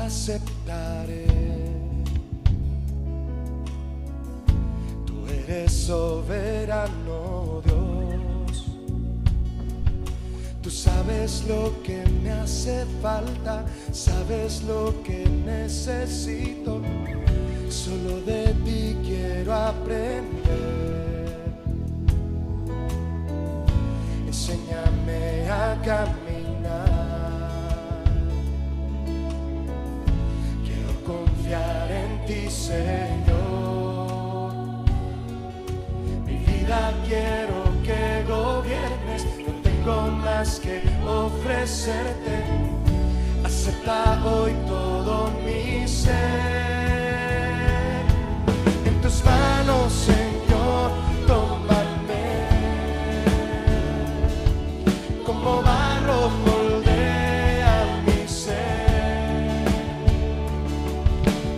aceptaré. Tú eres soberano, Dios. Tú sabes lo que me hace falta, sabes lo que necesito. Solo de ti quiero aprender. Enséñame a caminar. Quiero confiar en ti, Señor. Mi vida quiero que gobiernes. No tengo más que ofrecerte. Acepta hoy todo mi ser. En tus manos, Señor, tómame. Como barro moldea mi ser.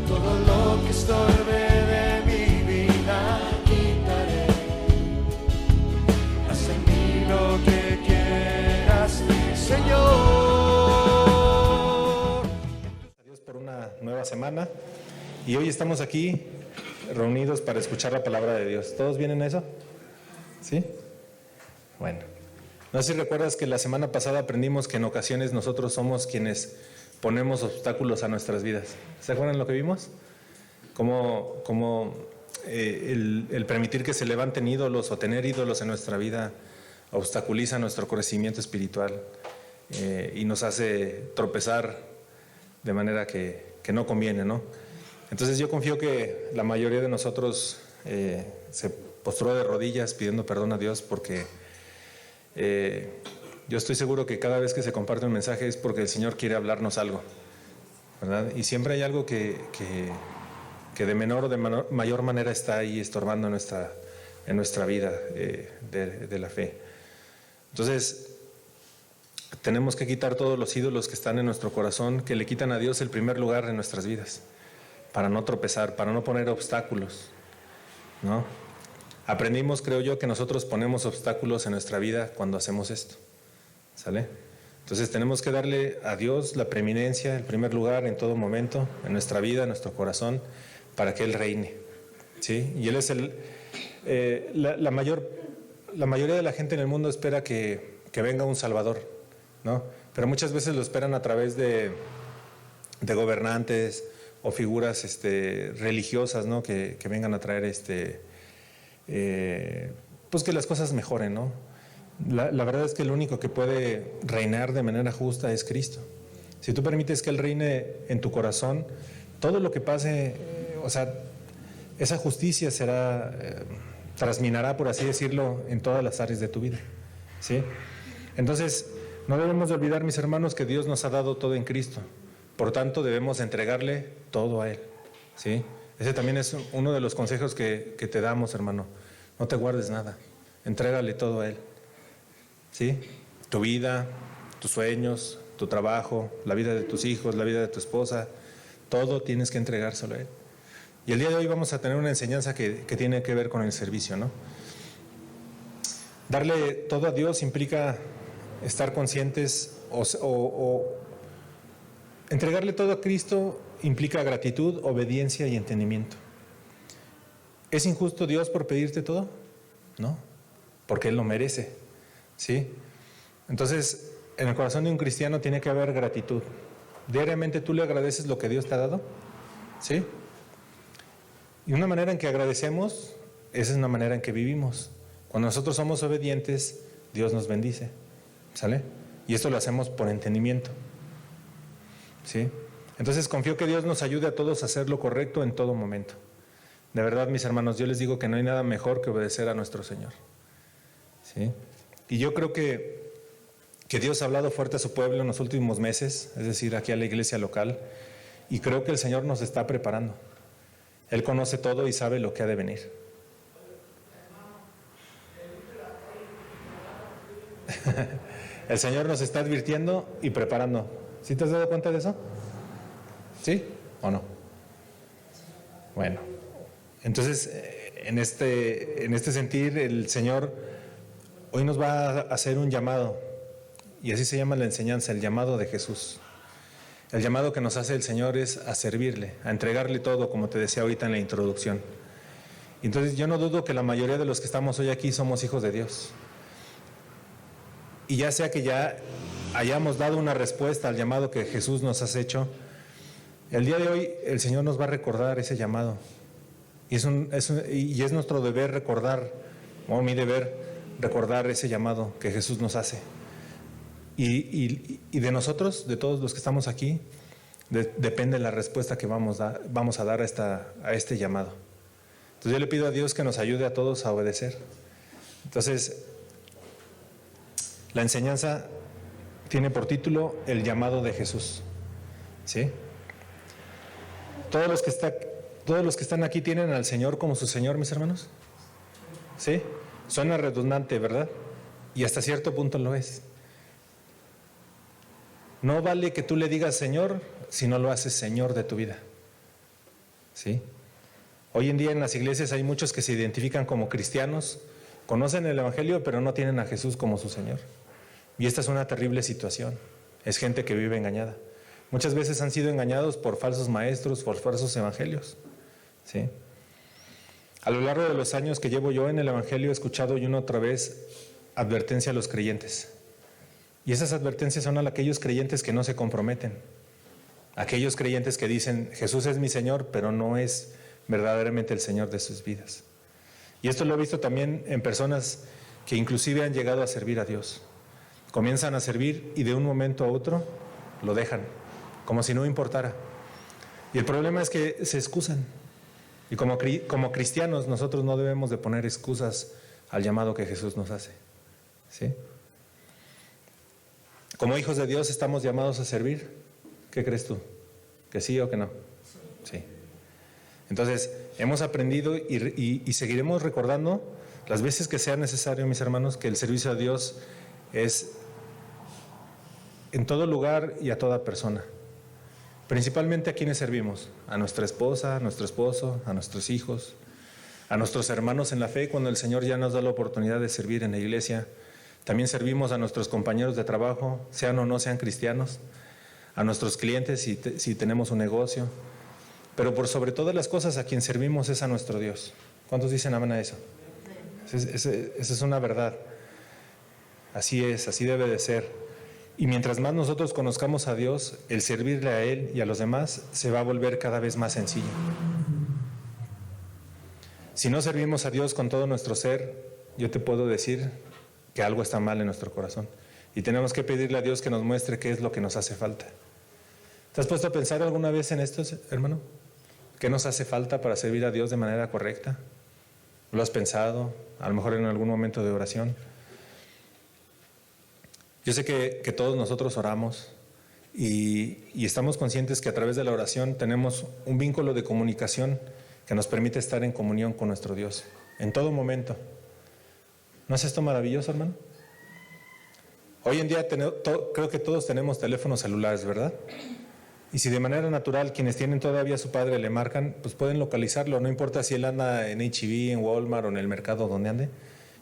Todo lo que estorbe de mi vida quitaré. Haz en mí lo que quieras, Señor. Adiós por una nueva semana. Y hoy estamos aquí reunidos para escuchar la palabra de Dios. ¿Todos vienen a eso? ¿Sí? Bueno. No sé si recuerdas que la semana pasada aprendimos que en ocasiones nosotros somos quienes ponemos obstáculos a nuestras vidas. ¿Se acuerdan lo que vimos? Como el permitir que se levanten ídolos o tener ídolos en nuestra vida obstaculiza nuestro crecimiento espiritual y nos hace tropezar de manera que no conviene, ¿no? Entonces yo confío que la mayoría de nosotros se postró de rodillas pidiendo perdón a Dios porque yo estoy seguro que cada vez que se comparte un mensaje es porque el Señor quiere hablarnos algo, ¿verdad? Y siempre hay algo que de menor o de mayor manera está ahí estorbando en nuestra vida de la fe. Entonces tenemos que quitar todos los ídolos que están en nuestro corazón, que le quitan a Dios el primer lugar en nuestras vidas, para no tropezar, para no poner obstáculos, ¿no? Aprendimos, creo yo, que nosotros ponemos obstáculos en nuestra vida cuando hacemos esto, ¿sale? Entonces tenemos que darle a Dios la preeminencia, el primer lugar en todo momento, en nuestra vida, en nuestro corazón, para que Él reine, ¿sí? Y Él es la mayoría de la gente en el mundo espera que venga un Salvador, ¿no? Pero muchas veces lo esperan a través de gobernantes o figuras religiosas, ¿no? Que vengan a traer pues que las cosas mejoren, ¿no? La verdad es que el único que puede reinar de manera justa es Cristo. Si tú permites que Él reine en tu corazón, todo lo que pase, o sea, esa justicia trasminará, por así decirlo, en todas las áreas de tu vida, ¿sí? Entonces, no debemos de olvidar, mis hermanos, que Dios nos ha dado todo en Cristo. Por tanto, debemos entregarle todo a Él, ¿sí? Ese también es uno de los consejos que te damos, hermano. No te guardes nada, entrégale todo a Él, ¿sí? Tu vida, tus sueños, tu trabajo, la vida de tus hijos, la vida de tu esposa, todo tienes que entregárselo a Él. Y el día de hoy vamos a tener una enseñanza que tiene que ver con el servicio, ¿no? Darle todo a Dios implica estar conscientes o entregarle todo a Cristo implica gratitud, obediencia y entendimiento. ¿Es injusto Dios por pedirte todo? No, porque Él lo merece, ¿sí? Entonces, en el corazón de un cristiano tiene que haber gratitud. Diariamente tú le agradeces lo que Dios te ha dado, ¿sí? Y una manera en que agradecemos, esa es una manera en que vivimos. Cuando nosotros somos obedientes, Dios nos bendice, ¿sale? Y esto lo hacemos por entendimiento, ¿sí? Entonces confío que Dios nos ayude a todos a hacer lo correcto en todo momento. De verdad, mis hermanos, yo les digo que no hay nada mejor que obedecer a nuestro Señor, ¿sí? Y yo creo que Dios ha hablado fuerte a su pueblo en los últimos meses, es decir, aquí a la iglesia local, y creo que el Señor nos está preparando. Él conoce todo y sabe lo que ha de venir. El Señor nos está advirtiendo y preparando. ¿Sí te has dado cuenta de eso? ¿Sí o no? Bueno, entonces en este sentir el Señor hoy nos va a hacer un llamado, y así se llama la enseñanza, el llamado de Jesús. El llamado que nos hace el Señor es a servirle, a entregarle todo, como te decía ahorita en la introducción. Entonces yo no dudo que la mayoría de los que estamos hoy aquí somos hijos de Dios. Y ya sea que ya hayamos dado una respuesta al llamado que Jesús nos ha hecho, el día de hoy el Señor nos va a recordar ese llamado. Y es nuestro deber recordar, o mi deber, recordar ese llamado que Jesús nos hace. Y de nosotros, de todos los que estamos aquí, depende la respuesta que vamos a dar a este llamado. Entonces yo le pido a Dios que nos ayude a todos a obedecer. Entonces, la enseñanza tiene por título El llamado de Jesús. ¿Sí? Todos los que están aquí tienen al Señor como su Señor, mis hermanos. ¿Sí? Suena redundante, ¿verdad? Y hasta cierto punto lo es. No vale que tú le digas Señor si no lo haces Señor de tu vida. ¿Sí? Hoy en día en las iglesias hay muchos que se identifican como cristianos, conocen el Evangelio, pero no tienen a Jesús como su Señor. Y esta es una terrible situación. Es gente que vive engañada. Muchas veces han sido engañados por falsos maestros, por falsos evangelios. ¿Sí? A lo largo de los años que llevo yo en el Evangelio he escuchado y una otra vez advertencia a los creyentes. Y esas advertencias son a aquellos creyentes que no se comprometen. Aquellos creyentes que dicen, Jesús es mi Señor, pero no es verdaderamente el Señor de sus vidas. Y esto lo he visto también en personas que inclusive han llegado a servir a Dios. Comienzan a servir y de un momento a otro lo dejan, como si no importara. Y el problema es que se excusan. Y como cristianos nosotros no debemos de poner excusas al llamado que Jesús nos hace. ¿Sí? Como hijos de Dios estamos llamados a servir. ¿Qué crees tú? ¿Que sí o que no? Sí. Entonces, hemos aprendido y seguiremos recordando las veces que sea necesario, mis hermanos, que el servicio a Dios es en todo lugar y a toda persona. Principalmente a quienes servimos, a nuestra esposa, a nuestro esposo, a nuestros hijos, a nuestros hermanos en la fe, cuando el Señor ya nos da la oportunidad de servir en la iglesia. También servimos a nuestros compañeros de trabajo, sean o no sean cristianos, a nuestros clientes si tenemos un negocio, pero por sobre todas las cosas a quien servimos es a nuestro Dios. ¿Cuántos dicen amén a eso? Esa es una verdad. Así es, así debe de ser. Y mientras más nosotros conozcamos a Dios, el servirle a Él y a los demás se va a volver cada vez más sencillo. Si no servimos a Dios con todo nuestro ser, yo te puedo decir que algo está mal en nuestro corazón. Y tenemos que pedirle a Dios que nos muestre qué es lo que nos hace falta. ¿Te has puesto a pensar alguna vez en esto, hermano? ¿Qué nos hace falta para servir a Dios de manera correcta? ¿Lo has pensado? A lo mejor en algún momento de oración. Yo sé que todos nosotros oramos y estamos conscientes que a través de la oración tenemos un vínculo de comunicación que nos permite estar en comunión con nuestro Dios en todo momento. ¿No es esto maravilloso, hermano? Hoy en día creo que todos tenemos teléfonos celulares, ¿verdad? Y si de manera natural quienes tienen todavía a su padre le marcan, pues pueden localizarlo, no importa si él anda en H-E-B, en Walmart o en el mercado donde ande.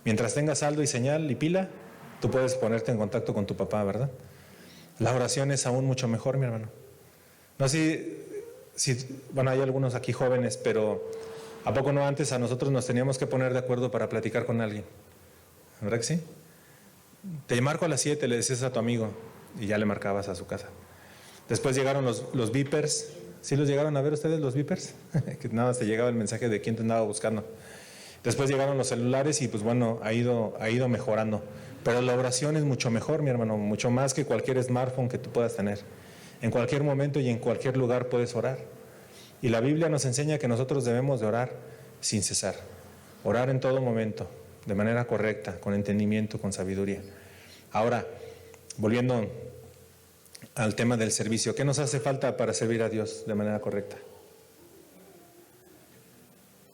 Mientras tenga saldo y señal y pila, tú puedes ponerte en contacto con tu papá, ¿verdad? La oración es aún mucho mejor, mi hermano. No sé bueno, hay algunos aquí jóvenes, pero ¿a poco no antes a nosotros nos teníamos que poner de acuerdo para platicar con alguien? ¿Verdad que sí? Te marco a las 7, le decías a tu amigo y ya le marcabas a su casa. Después llegaron los beepers. ¿Sí los llegaron a ver ustedes, los beepers? Que nada más te llegaba el mensaje de quién te andaba buscando. Después llegaron los celulares y pues bueno, ha ido mejorando. Pero la oración es mucho mejor, mi hermano, mucho más que cualquier smartphone que tú puedas tener. En cualquier momento y en cualquier lugar puedes orar. Y la Biblia nos enseña que nosotros debemos de orar sin cesar. Orar en todo momento, de manera correcta, con entendimiento, con sabiduría. Ahora, volviendo al tema del servicio, ¿qué nos hace falta para servir a Dios de manera correcta?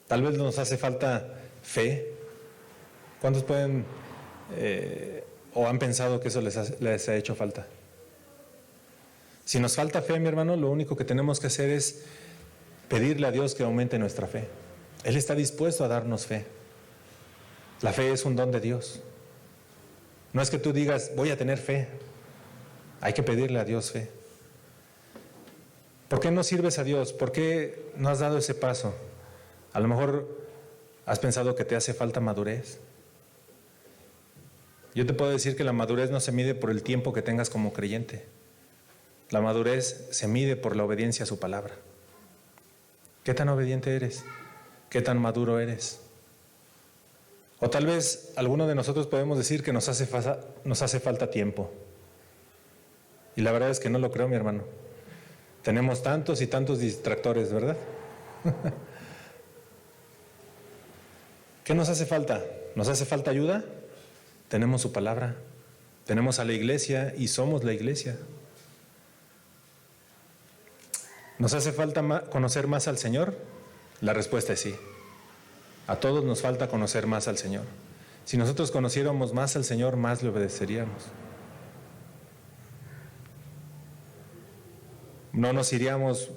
Tal vez nos hace falta fe. ¿Cuántos pueden o han pensado que eso les ha hecho falta? Si nos falta fe, mi hermano, lo único que tenemos que hacer es pedirle a Dios que aumente nuestra fe. Él está dispuesto a darnos fe. La fe es un don de Dios. No es que tú digas, voy a tener fe. Hay que pedirle a Dios fe. ¿Por qué no sirves a Dios? ¿Por qué no has dado ese paso? A lo mejor has pensado que te hace falta madurez. Yo te puedo decir que la madurez no se mide por el tiempo que tengas como creyente. La madurez se mide por la obediencia a su palabra. ¿Qué tan obediente eres? ¿Qué tan maduro eres? O tal vez alguno de nosotros podemos decir que nos hace falta tiempo. Y la verdad es que no lo creo, mi hermano. Tenemos tantos y tantos distractores, ¿verdad? ¿Qué nos hace falta? ¿Nos hace falta ayuda? Tenemos su palabra. Tenemos a la iglesia y somos la iglesia. ¿Nos hace falta conocer más al Señor? La respuesta es sí. A todos nos falta conocer más al Señor. Si nosotros conociéramos más al Señor, más le obedeceríamos. No nos iríamos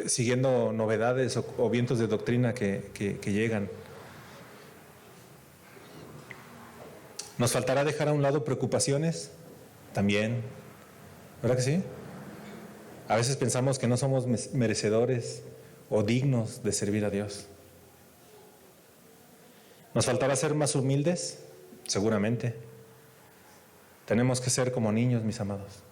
siguiendo novedades o vientos de doctrina que llegan. ¿Nos faltará dejar a un lado preocupaciones? También. ¿Verdad que sí? A veces pensamos que no somos merecedores o dignos de servir a Dios. ¿Nos faltará ser más humildes? Seguramente. Tenemos que ser como niños, mis amados.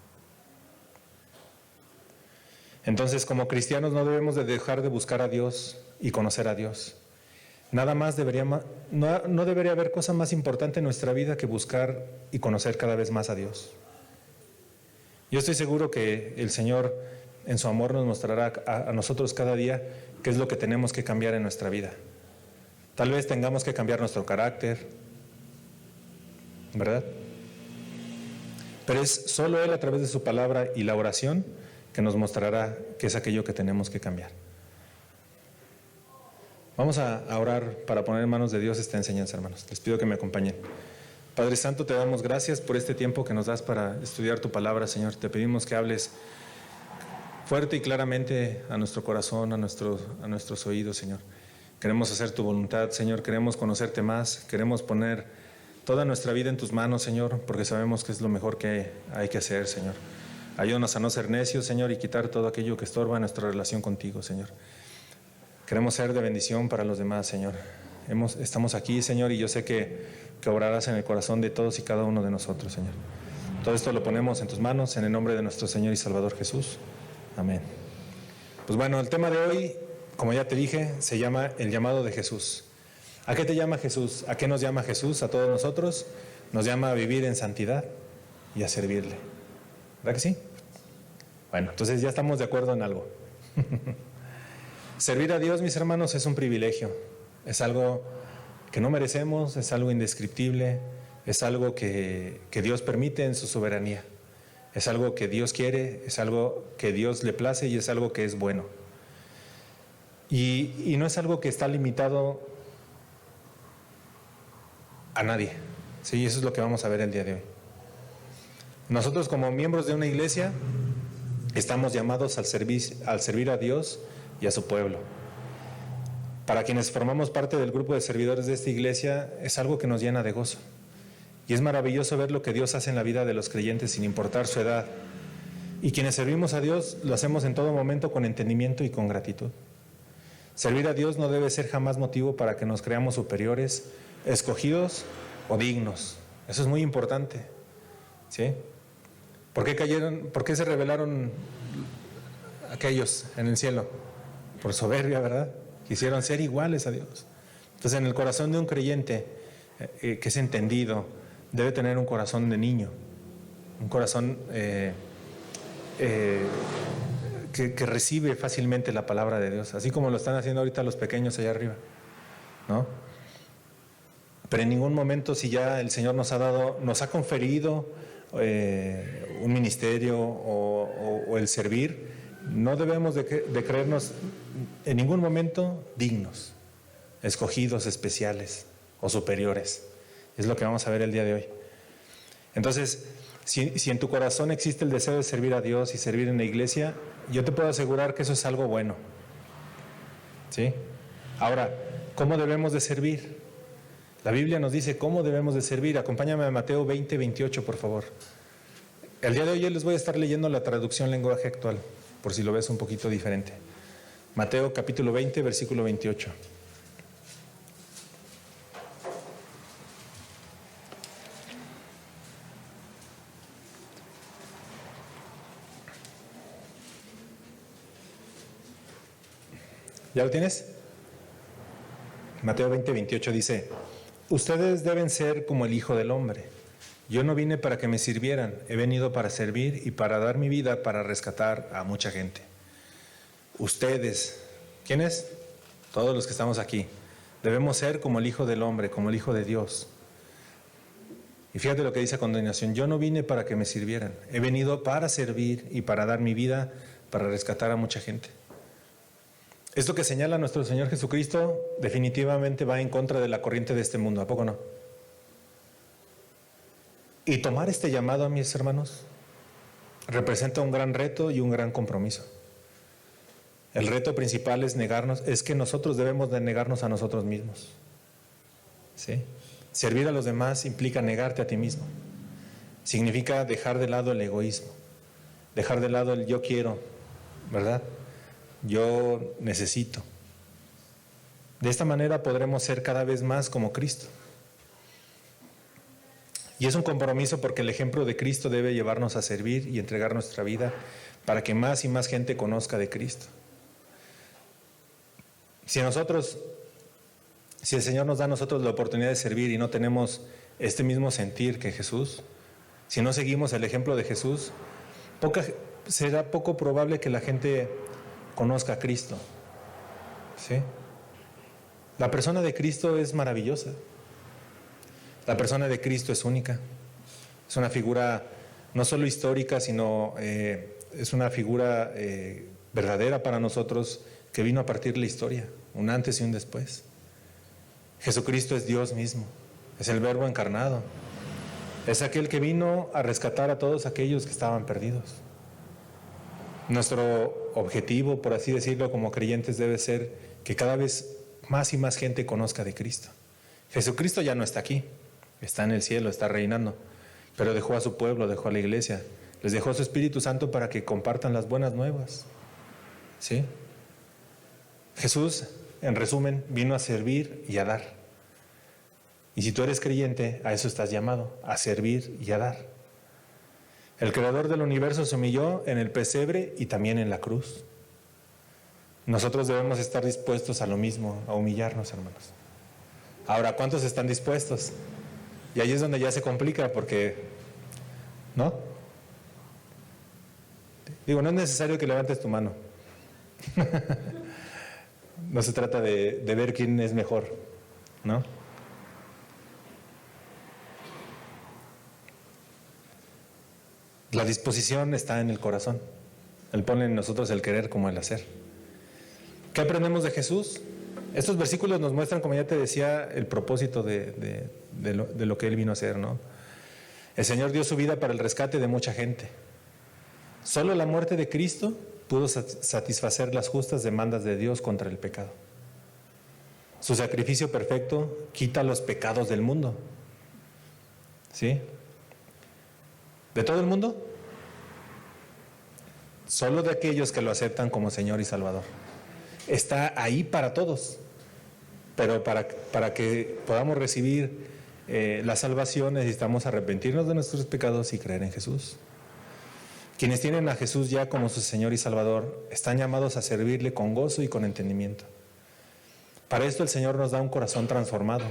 Entonces, como cristianos no debemos de dejar de buscar a Dios y conocer a Dios. Nada más no debería haber cosa más importante en nuestra vida que buscar y conocer cada vez más a Dios. Yo estoy seguro que el Señor en su amor nos mostrará a nosotros cada día qué es lo que tenemos que cambiar en nuestra vida. Tal vez tengamos que cambiar nuestro carácter, ¿verdad? Pero es solo Él a través de su palabra y la oración que nos mostrará qué es aquello que tenemos que cambiar. Vamos a orar para poner en manos de Dios esta enseñanza, hermanos. Les pido que me acompañen. Padre Santo, te damos gracias por este tiempo que nos das para estudiar tu palabra, Señor. Te pedimos que hables fuerte y claramente a nuestro corazón, a nuestros oídos, Señor. Queremos hacer tu voluntad, Señor. Queremos conocerte más. Queremos poner toda nuestra vida en tus manos, Señor, porque sabemos que es lo mejor que hay que hacer, Señor. Ayúdanos a no ser necios, Señor, y quitar todo aquello que estorba nuestra relación contigo, Señor. Queremos ser de bendición para los demás, Señor. Estamos aquí, Señor, y yo sé que obrarás en el corazón de todos y cada uno de nosotros, Señor. Todo esto lo ponemos en tus manos, en el nombre de nuestro Señor y Salvador Jesús. Amén. Pues bueno, el tema de hoy, como ya te dije, se llama el llamado de Jesús. ¿A qué te llama Jesús? ¿A qué nos llama Jesús a todos nosotros? Nos llama a vivir en santidad y a servirle. ¿Verdad que sí? Bueno, entonces ya estamos de acuerdo en algo. Servir a Dios, mis hermanos, es un privilegio. Es algo que no merecemos, es algo indescriptible, es algo que Dios permite en su soberanía. Es algo que Dios quiere, es algo que Dios le place y es algo que es bueno. Y no es algo que está limitado a nadie. Sí, eso es lo que vamos a ver el día de hoy. Nosotros, como miembros de una iglesia, estamos llamados al servir a Dios y a su pueblo. Para quienes formamos parte del grupo de servidores de esta iglesia, es algo que nos llena de gozo. Y es maravilloso ver lo que Dios hace en la vida de los creyentes sin importar su edad. Y quienes servimos a Dios lo hacemos en todo momento con entendimiento y con gratitud. Servir a Dios no debe ser jamás motivo para que nos creamos superiores, escogidos o dignos. Eso es muy importante. ¿Sí? ¿Por qué se rebelaron aquellos en el cielo? Por soberbia, ¿verdad? Quisieron ser iguales a Dios. Entonces, en el corazón de un creyente que es entendido, debe tener un corazón de niño, un corazón que recibe fácilmente la palabra de Dios, así como lo están haciendo ahorita los pequeños allá arriba, ¿no? Pero en ningún momento, si ya el Señor nos ha conferido un ministerio o el servir, no debemos de creernos en ningún momento dignos, escogidos, especiales o superiores. Es lo que vamos a ver el día de hoy. Entonces, si en tu corazón existe el deseo de servir a Dios y servir en la iglesia, yo te puedo asegurar que eso es algo bueno. ¿Sí? Ahora, ¿cómo debemos de servir? La Biblia nos dice cómo debemos de servir. Acompáñame a Mateo 20, 28, por favor. El día de hoy les voy a estar leyendo la traducción lenguaje actual. por si lo ves un poquito diferente. Mateo capítulo 20, versículo 28. ¿Ya lo tienes? Mateo 20, 28 dice: ustedes deben ser como el Hijo del Hombre. Yo no vine para que me sirvieran, he venido para servir y para dar mi vida para rescatar a mucha gente. Ustedes, ¿quiénes? Todos los que estamos aquí, debemos ser como el Hijo del Hombre, como el Hijo de Dios. Y fíjate lo que dice a continuación: yo no vine para que me sirvieran, he venido para servir y para dar mi vida para rescatar a mucha gente. Esto que señala nuestro Señor Jesucristo definitivamente va en contra de la corriente de este mundo, ¿a poco no? Y tomar este llamado, a mis hermanos, representa un gran reto y un gran compromiso. El reto principal es que nosotros debemos de negarnos a nosotros mismos. ¿Sí? Servir a los demás implica negarte a ti mismo. Significa dejar de lado el egoísmo, dejar de lado el yo quiero, ¿verdad? Yo necesito. De esta manera podremos ser cada vez más como Cristo. Y es un compromiso porque el ejemplo de Cristo debe llevarnos a servir y entregar nuestra vida para que más y más gente conozca de Cristo. Si el Señor nos da a nosotros la oportunidad de servir y no tenemos este mismo sentir que Jesús, si no seguimos el ejemplo de Jesús, será poco probable que la gente conozca a Cristo. ¿Sí? La persona de Cristo es maravillosa. La persona de Cristo es única. Es una figura no solo histórica, sino es una figura verdadera para nosotros que vino a partir la historia, un antes y un después. Jesucristo es Dios mismo, es el Verbo encarnado. Es aquel que vino a rescatar a todos aquellos que estaban perdidos. Nuestro objetivo, por así decirlo, como creyentes debe ser que cada vez más y más gente conozca de Cristo. Jesucristo ya no está aquí, está en el cielo, está reinando, pero dejó a su pueblo, dejó a la iglesia, les dejó su Espíritu Santo para que compartan las buenas nuevas. ¿Sí? Jesús, en resumen, vino a servir y a dar. Y si tú eres creyente, a eso estás llamado, a servir y a dar. El creador del universo se humilló en el pesebre y también en la cruz. Nosotros debemos estar dispuestos a lo mismo, a humillarnos, hermanos. Ahora, ¿cuántos están dispuestos? Y ahí es donde ya se complica porque, ¿no? Digo, no es necesario que levantes tu mano. No se trata de ver quién es mejor, ¿no? La disposición está en el corazón. Él pone en nosotros el querer como el hacer. ¿Qué aprendemos de Jesús? Estos versículos nos muestran, como ya te decía, el propósito de lo que Él vino a hacer, ¿no? El Señor dio su vida para el rescate de mucha gente. Solo la muerte de Cristo pudo satisfacer las justas demandas de Dios contra el pecado. Su sacrificio perfecto quita los pecados del mundo. ¿Sí? ¿De todo el mundo? Solo de aquellos que lo aceptan como Señor y Salvador. Está ahí para todos, pero para que podamos recibir la salvación necesitamos arrepentirnos de nuestros pecados y creer en Jesús. Quienes tienen a Jesús ya como su Señor y Salvador están llamados a servirle con gozo y con entendimiento. Para esto el Señor nos da un corazón transformado,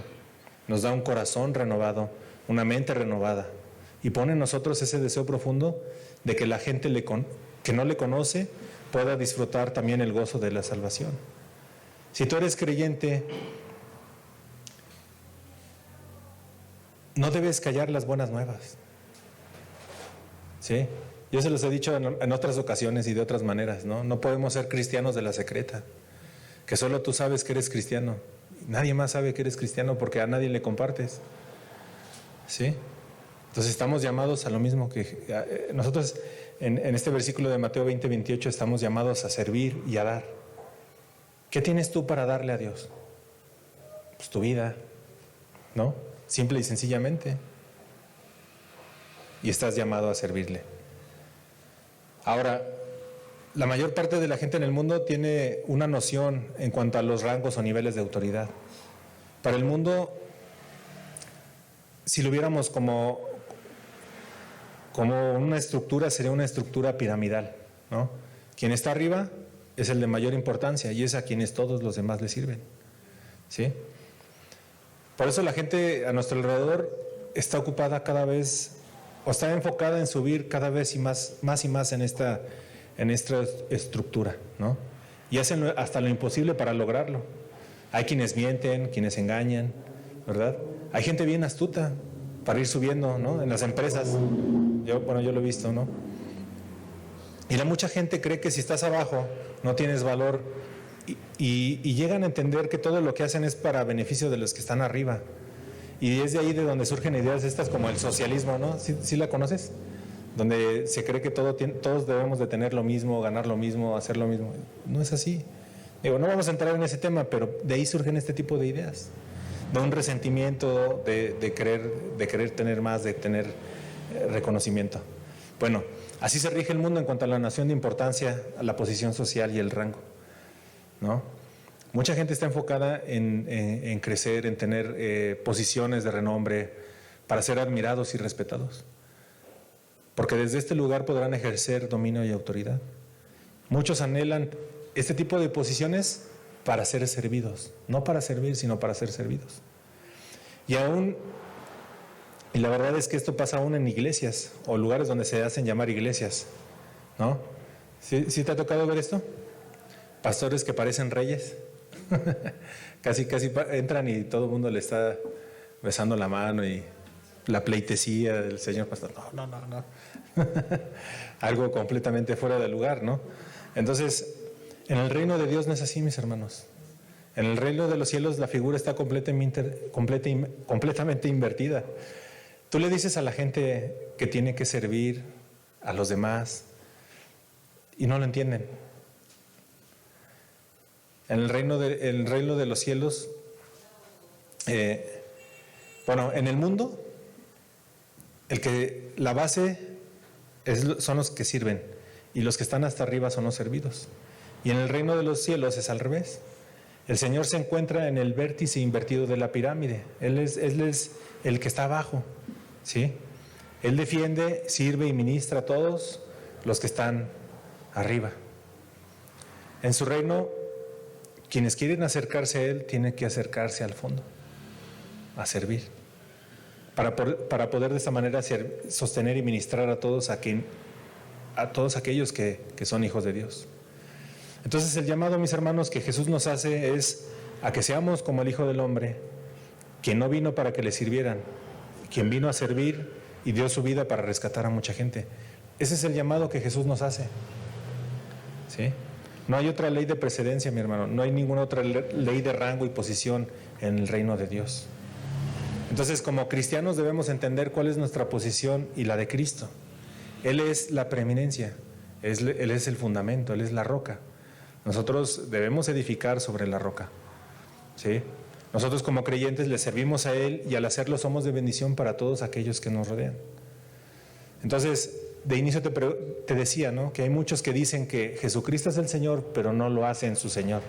nos da un corazón renovado, una mente renovada, y pone en nosotros ese deseo profundo de que la gente que no le conoce pueda disfrutar también el gozo de la salvación. Si tú eres creyente, no debes callar las buenas nuevas. ¿Sí? Yo se los he dicho en otras ocasiones y de otras maneras, ¿no? No podemos ser cristianos de la secreta, que solo tú sabes que eres cristiano. Nadie más sabe que eres cristiano porque a nadie le compartes. ¿Sí? Entonces estamos llamados a lo mismo que nosotros en este versículo de Mateo 20, 28 estamos llamados a servir y a dar. ¿Qué tienes tú para darle a Dios? Pues tu vida, ¿no? Simple y sencillamente. Y estás llamado a servirle. Ahora, la mayor parte de la gente en el mundo tiene una noción en cuanto a los rangos o niveles de autoridad. Para el mundo, si lo viéramos como una estructura, sería una estructura piramidal, ¿no? Quien está arriba es el de mayor importancia y es a quienes todos los demás le sirven, ¿sí? Por eso la gente a nuestro alrededor está ocupada cada vez, o está enfocada en subir cada vez y más en esta estructura, ¿no? Y hacen hasta lo imposible para lograrlo. Hay quienes mienten, quienes engañan, ¿verdad? Hay gente bien astuta para ir subiendo, ¿no? En las empresas. Yo lo he visto, ¿no? Y mucha gente cree que si estás abajo no tienes valor y llegan a entender que todo lo que hacen es para beneficio de los que están arriba. Y es de ahí de donde surgen ideas estas como el socialismo, ¿no? ¿Sí la conoces? Donde se cree que todos debemos de tener lo mismo, ganar lo mismo, hacer lo mismo. No es así. Digo, no vamos a entrar en ese tema, pero de ahí surgen este tipo de ideas. De un resentimiento, de querer tener más, de tener reconocimiento. Bueno, así se rige el mundo en cuanto a la noción de importancia, a la posición social y el rango, ¿no? Mucha gente está enfocada en crecer, en tener posiciones de renombre para ser admirados y respetados. Porque desde este lugar podrán ejercer dominio y autoridad. Muchos anhelan este tipo de posiciones para ser servidos, no para servir, sino para ser servidos. Y la verdad es que esto pasa aún en iglesias o lugares donde se hacen llamar iglesias, ¿no? ¿Sí te ha tocado ver esto? Pastores que parecen reyes, casi entran y todo el mundo le está besando la mano y la pleitesía del señor pastor. No. Algo completamente fuera de lugar, ¿no? Entonces, en el reino de Dios no es así, mis hermanos. En el reino de los cielos la figura está completamente invertida. Tú le dices a la gente que tiene que servir a los demás y no lo entienden. En el reino de los cielos, en el mundo, la base son los que sirven y los que están hasta arriba son los servidos. Y en el reino de los cielos es al revés. El Señor se encuentra en el vértice invertido de la pirámide. Él es el que está abajo, ¿sí? Él defiende, sirve y ministra a todos los que están arriba. En su reino, quienes quieren acercarse a Él tienen que acercarse al fondo, a servir, para poder de esta manera sostener y ministrar a todos aquellos que son hijos de Dios. Entonces el llamado, mis hermanos, que Jesús nos hace es a que seamos como el Hijo del Hombre, quien no vino para que le sirvieran, quien vino a servir y dio su vida para rescatar a mucha gente. Ese es el llamado que Jesús nos hace, ¿sí? No hay otra ley de precedencia, mi hermano, no hay ninguna otra ley de rango y posición en el reino de Dios. Entonces, como cristianos debemos entender cuál es nuestra posición y la de Cristo. Él es la preeminencia, Él es el fundamento, Él es la roca. Nosotros debemos edificar sobre la roca, ¿sí? Nosotros como creyentes le servimos a Él y al hacerlo somos de bendición para todos aquellos que nos rodean. Entonces, de inicio te decía, ¿no?, que hay muchos que dicen que Jesucristo es el Señor, pero no lo hacen su Señor.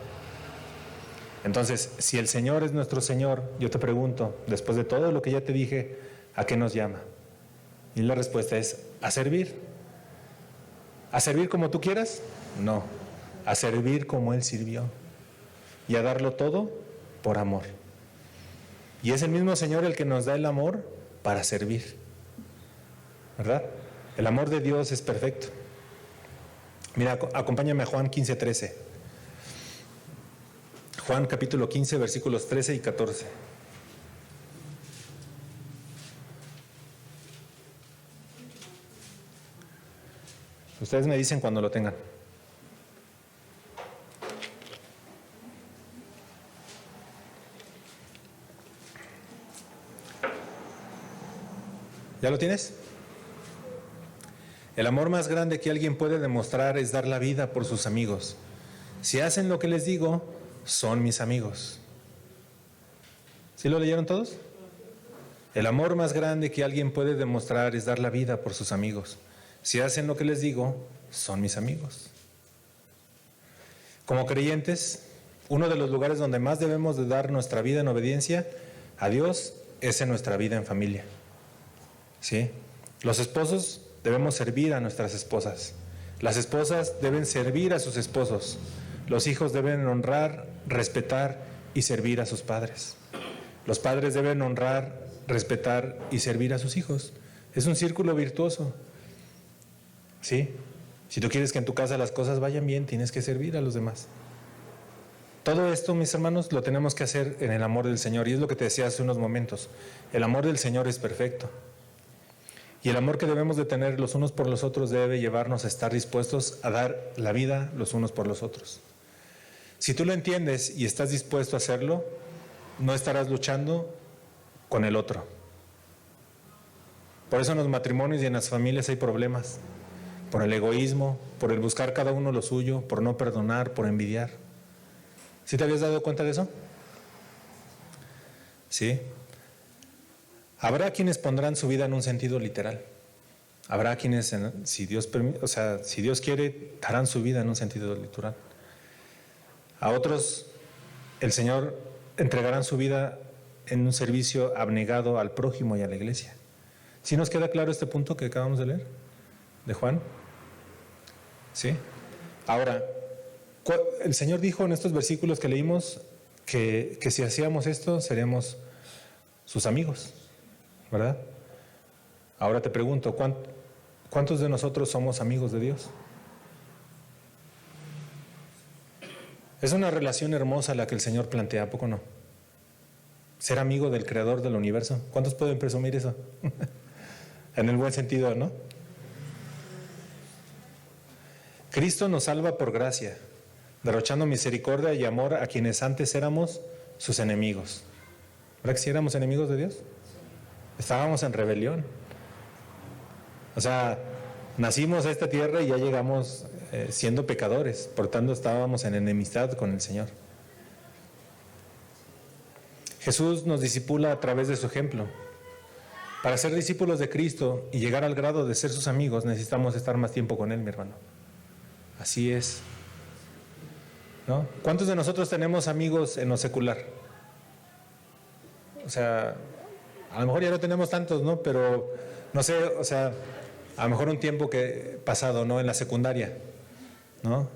Entonces, si el Señor es nuestro Señor, yo te pregunto, después de todo lo que ya te dije, ¿a qué nos llama? Y la respuesta es a servir. ¿A servir como tú quieras? No. A servir como Él sirvió y a darlo todo por amor. Y es el mismo Señor el que nos da el amor para servir, ¿verdad? El amor de Dios es perfecto. Mira, acompáñame a Juan 15:13. Juan capítulo 15, versículos 13 y 14. Ustedes me dicen cuando lo tengan. ¿Ya lo tienes? El amor más grande que alguien puede demostrar es dar la vida por sus amigos. Si hacen lo que les digo, son mis amigos. ¿Sí lo leyeron todos? El amor más grande que alguien puede demostrar es dar la vida por sus amigos. Si hacen lo que les digo, son mis amigos. Como creyentes, uno de los lugares donde más debemos de dar nuestra vida en obediencia a Dios es en nuestra vida en familia. ¿Sí? Los esposos debemos servir a nuestras esposas. Las esposas deben servir a sus esposos. Los hijos deben honrar, respetar y servir a sus padres. Los padres deben honrar, respetar y servir a sus hijos. Es un círculo virtuoso. ¿Sí? Si tú quieres que en tu casa las cosas vayan bien, tienes que servir a los demás. Todo esto, mis hermanos, lo tenemos que hacer en el amor del Señor. Y es lo que te decía hace unos momentos. El amor del Señor es perfecto. Y el amor que debemos de tener los unos por los otros debe llevarnos a estar dispuestos a dar la vida los unos por los otros. Si tú lo entiendes y estás dispuesto a hacerlo, no estarás luchando con el otro. Por eso en los matrimonios y en las familias hay problemas. Por el egoísmo, por el buscar cada uno lo suyo, por no perdonar, por envidiar. ¿Sí te habías dado cuenta de eso? Sí. Habrá quienes pondrán su vida en un sentido literal. Habrá quienes, si Dios quiere, darán su vida en un sentido literal. A otros, el Señor entregarán su vida en un servicio abnegado al prójimo y a la iglesia. ¿Sí nos queda claro este punto que acabamos de leer? ¿De Juan? ¿Sí? Ahora, el Señor dijo en estos versículos que leímos que si hacíamos esto, seríamos sus amigos, ¿verdad? Ahora te pregunto, ¿cuántos de nosotros somos amigos de Dios? Es una relación hermosa la que el Señor plantea, ¿a poco no? Ser amigo del Creador del universo. ¿Cuántos pueden presumir eso? En el buen sentido, ¿no? Cristo nos salva por gracia, derrochando misericordia y amor a quienes antes éramos sus enemigos. ¿Verdad que si éramos enemigos de Dios? Estábamos en rebelión. O sea, nacimos a esta tierra y ya llegamos siendo pecadores, por tanto estábamos en enemistad con el Señor. Jesús nos discipula a través de su ejemplo. Para ser discípulos de Cristo y llegar al grado de ser sus amigos, necesitamos estar más tiempo con Él, mi hermano. Así es. ¿No? ¿Cuántos de nosotros tenemos amigos en lo secular? O sea, a lo mejor ya no tenemos tantos, ¿no? Pero, no sé, o sea, a lo mejor un tiempo que pasado, ¿no? En la secundaria, ¿no?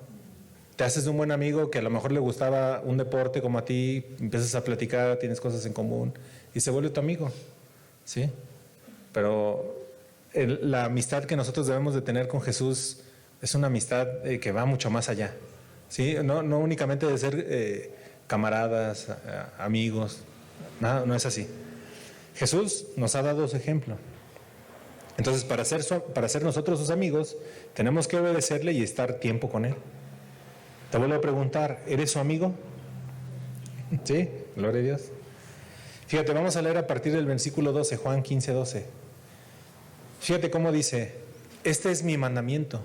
Te haces un buen amigo que a lo mejor le gustaba un deporte como a ti, empiezas a platicar, tienes cosas en común y se vuelve tu amigo, ¿sí? Pero la amistad que nosotros debemos de tener con Jesús es una amistad que va mucho más allá, ¿sí? No únicamente de ser camaradas, amigos, nada, no es así. Jesús nos ha dado su ejemplo. Entonces, para ser nosotros sus amigos, tenemos que obedecerle y estar tiempo con Él. Te vuelvo a preguntar, ¿eres su amigo? ¿Sí? Gloria a Dios. Fíjate, vamos a leer a partir del versículo 12, Juan 15, 12. Fíjate cómo dice, este es mi mandamiento,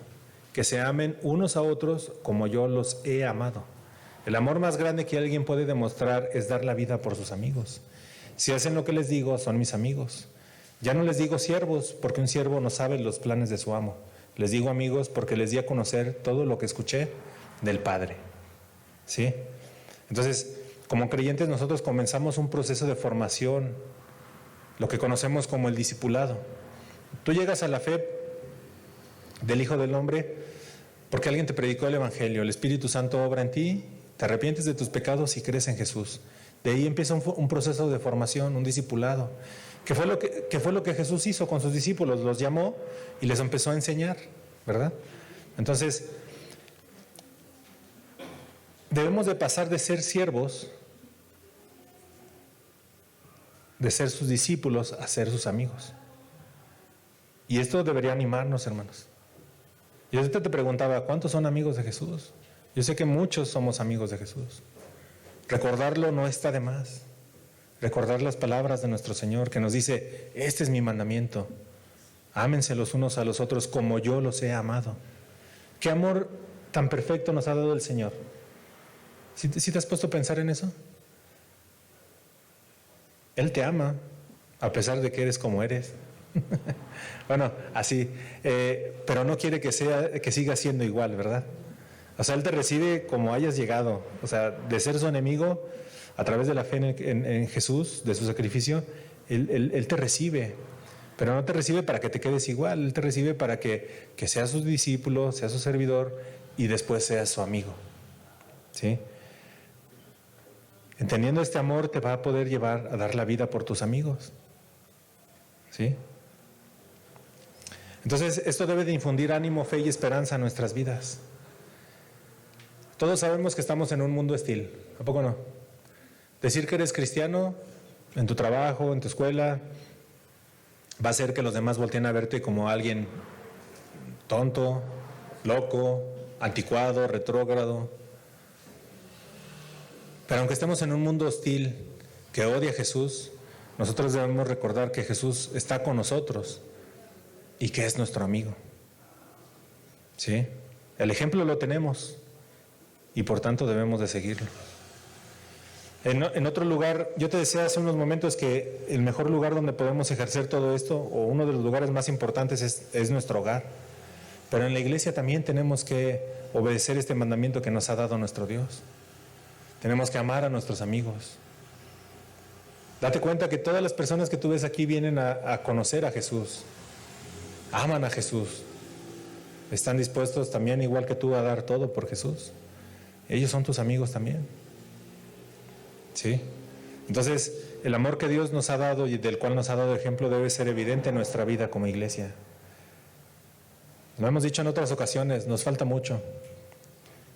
que se amen unos a otros como yo los he amado. El amor más grande que alguien puede demostrar es dar la vida por sus amigos. Si hacen lo que les digo, son mis amigos. Ya no les digo siervos, porque un siervo no sabe los planes de su amo. Les digo amigos, porque les di a conocer todo lo que escuché del Padre. ¿Sí? Entonces, como creyentes nosotros comenzamos un proceso de formación, lo que conocemos como el discipulado. Tú llegas a la fe del Hijo del Hombre porque alguien te predicó el Evangelio, el Espíritu Santo obra en ti, te arrepientes de tus pecados y crees en Jesús. De ahí empieza un proceso de formación, un discipulado. ¿Qué fue lo que Jesús hizo con sus discípulos? Los llamó y les empezó a enseñar, ¿verdad? Entonces, debemos de pasar de ser siervos, de ser sus discípulos, a ser sus amigos. Y esto debería animarnos, hermanos. Yo ahorita te preguntaba, ¿cuántos son amigos de Jesús? Yo sé que muchos somos amigos de Jesús. Recordarlo no está de más. Recordar las palabras de nuestro Señor que nos dice, este es mi mandamiento, ámense los unos a los otros como yo los he amado. ¿Qué amor tan perfecto nos ha dado el Señor? ¿Sí te has puesto a pensar en eso? Él te ama, a pesar de que eres como eres. Bueno, así, pero no quiere que siga siendo igual, ¿verdad? O sea, Él te recibe como hayas llegado. O sea, de ser su enemigo, a través de la fe en Jesús, de su sacrificio, Él te recibe. Pero no te recibe para que te quedes igual. Él te recibe para que seas su discípulo, seas su servidor y después seas su amigo. ¿Sí? Entendiendo este amor te va a poder llevar a dar la vida por tus amigos. ¿Sí? Entonces, esto debe de infundir ánimo, fe y esperanza a nuestras vidas. Todos sabemos que estamos en un mundo hostil, ¿a poco no? Decir que eres cristiano en tu trabajo, en tu escuela, va a hacer que los demás volteen a verte como alguien tonto, loco, anticuado, retrógrado. Pero aunque estemos en un mundo hostil que odia a Jesús, nosotros debemos recordar que Jesús está con nosotros y que es nuestro amigo. ¿Sí? El ejemplo lo tenemos y por tanto debemos de seguirlo. En otro lugar, yo te decía hace unos momentos que el mejor lugar donde podemos ejercer todo esto, o uno de los lugares más importantes, es nuestro hogar. Pero en la iglesia también tenemos que obedecer este mandamiento que nos ha dado nuestro Dios. Tenemos que amar a nuestros amigos. Date cuenta que todas las personas que tú ves aquí vienen a conocer a Jesús. Aman a Jesús. Están dispuestos también, igual que tú, a dar todo por Jesús. Ellos son tus amigos también. ¿Sí? Entonces, el amor que Dios nos ha dado y del cual nos ha dado ejemplo debe ser evidente en nuestra vida como iglesia. Lo hemos dicho en otras ocasiones, nos falta mucho.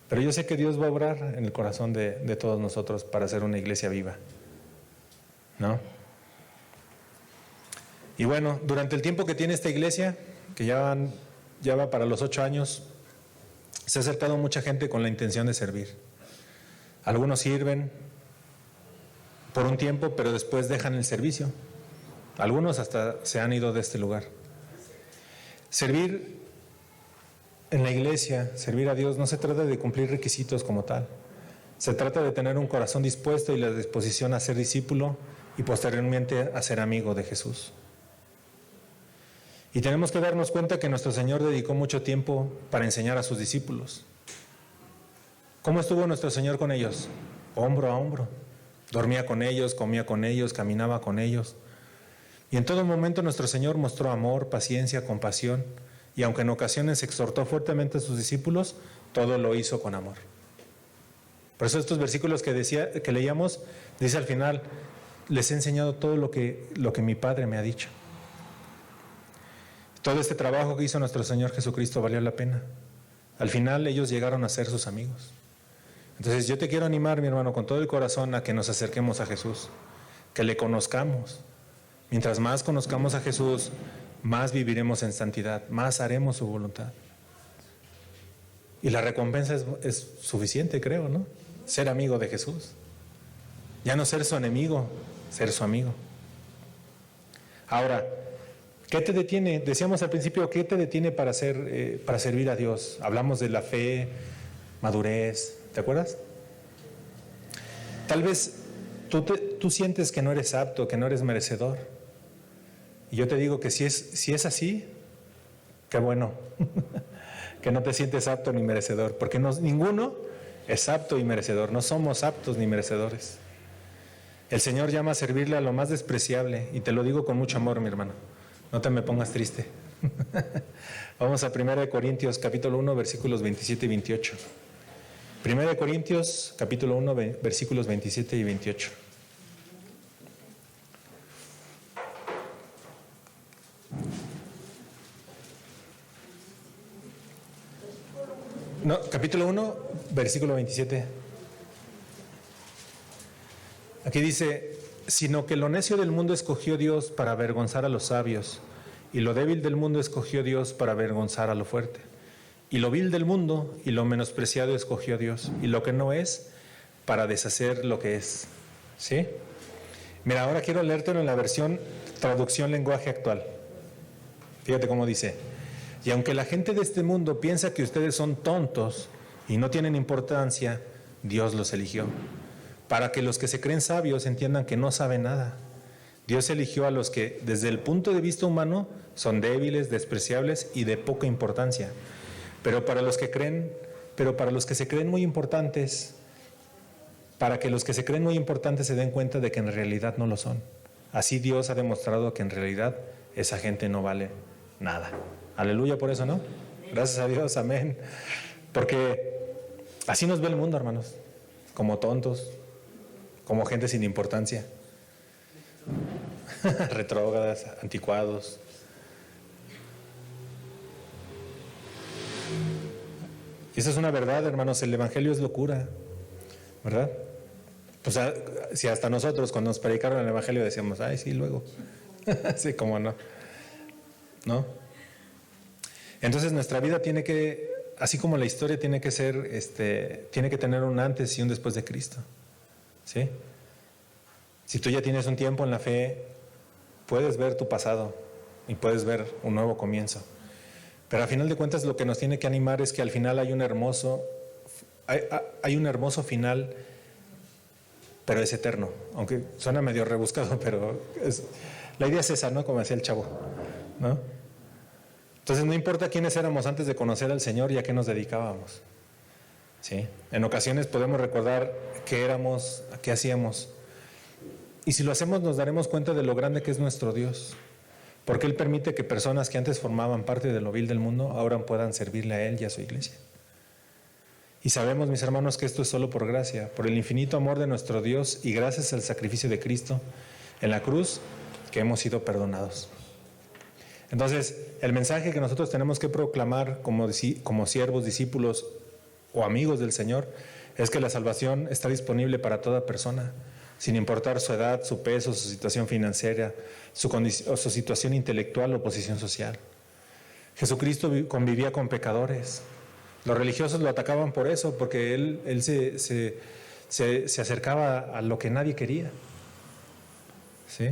Pero yo sé que Dios va a obrar en el corazón de todos nosotros para ser una iglesia viva. ¿No? Y bueno, durante el tiempo que tiene esta iglesia, que ya va para los 8 años, se ha acercado mucha gente con la intención de servir. Algunos sirven por un tiempo, pero después dejan el servicio. Algunos hasta se han ido de este lugar. Servir en la iglesia, servir a Dios, no se trata de cumplir requisitos como tal. Se trata de tener un corazón dispuesto y la disposición a ser discípulo y posteriormente a ser amigo de Jesús. Y tenemos que darnos cuenta que nuestro Señor dedicó mucho tiempo para enseñar a sus discípulos. ¿Cómo estuvo nuestro Señor con ellos? Hombro a hombro. Dormía con ellos, comía con ellos, caminaba con ellos. Y en todo momento nuestro Señor mostró amor, paciencia, compasión. Y aunque en ocasiones exhortó fuertemente a sus discípulos, todo lo hizo con amor. Por eso estos versículos que leíamos, dice al final, les he enseñado todo lo que mi Padre me ha dicho. Todo este trabajo que hizo nuestro Señor Jesucristo valió la pena. Al final ellos llegaron a ser sus amigos. Entonces yo te quiero animar, mi hermano, con todo el corazón a que nos acerquemos a Jesús, que le conozcamos. Mientras más conozcamos a Jesús, más viviremos en santidad, más haremos su voluntad. Y la recompensa es suficiente, creo, ¿no? Ser amigo de Jesús. Ya no ser su enemigo, ser su amigo. Ahora, ¿qué te detiene? Decíamos al principio, ¿qué te detiene para servir a Dios? Hablamos de la fe, madurez, ¿te acuerdas? Tal vez tú sientes que no eres apto, que no eres merecedor. Y yo te digo que si es así, qué bueno, que no te sientes apto ni merecedor, porque ninguno es apto y merecedor, no somos aptos ni merecedores. El Señor llama a servirle a lo más despreciable, y te lo digo con mucho amor, mi hermano, no te me pongas triste. Vamos a 1 Corintios capítulo 1, versículos 27 y 28. 1 Corintios capítulo 1, versículos 27 y 28. No, capítulo 1, versículo 27. Aquí dice, sino que lo necio del mundo escogió Dios para avergonzar a los sabios, y lo débil del mundo escogió Dios para avergonzar a lo fuerte. Y lo vil del mundo y lo menospreciado escogió Dios, y lo que no es, para deshacer lo que es. ¿Sí? Mira, ahora quiero leértelo en la versión traducción lenguaje actual. Fíjate cómo dice. Y aunque la gente de este mundo piensa que ustedes son tontos y no tienen importancia, Dios los eligió, para que los que se creen sabios entiendan que no saben nada. Dios eligió a los que, desde el punto de vista humano, son débiles, despreciables y de poca importancia. Pero pero para los que se creen muy importantes, para que los que se creen muy importantes se den cuenta de que en realidad no lo son. Así Dios ha demostrado que en realidad esa gente no vale nada. Aleluya por eso, ¿no? Gracias a Dios, amén. Porque así nos ve el mundo, hermanos, como tontos, como gente sin importancia, retrógradas, anticuados. Y esa es una verdad, hermanos, el Evangelio es locura, ¿verdad? Pues si hasta nosotros cuando nos predicaron el Evangelio decíamos, ay, sí, luego. Sí, cómo no. ¿No? Entonces nuestra vida tiene que, así como la historia tiene que ser, tiene que tener un antes y un después de Cristo. ¿Sí? Si tú ya tienes un tiempo en la fe, puedes ver tu pasado y puedes ver un nuevo comienzo. Pero al final de cuentas lo que nos tiene que animar es que al final hay un hermoso final, pero es eterno. Aunque suena medio rebuscado, pero la idea es esa, ¿no? Como decía el chavo, ¿no? Entonces no importa quiénes éramos antes de conocer al Señor y a qué nos dedicábamos. ¿Sí? En ocasiones podemos recordar qué éramos, qué hacíamos. Y si lo hacemos nos daremos cuenta de lo grande que es nuestro Dios. Porque Él permite que personas que antes formaban parte de lo vil del mundo ahora puedan servirle a Él y a su iglesia. Y sabemos, mis hermanos, que esto es solo por gracia, por el infinito amor de nuestro Dios y gracias al sacrificio de Cristo en la cruz que hemos sido perdonados. Entonces, el mensaje que nosotros tenemos que proclamar como siervos, discípulos o amigos del Señor es que la salvación está disponible para toda persona, sin importar su edad, su peso, su situación financiera, su situación intelectual o posición social. Jesucristo convivía con pecadores. Los religiosos lo atacaban por eso, porque él se acercaba a lo que nadie quería. ¿Sí?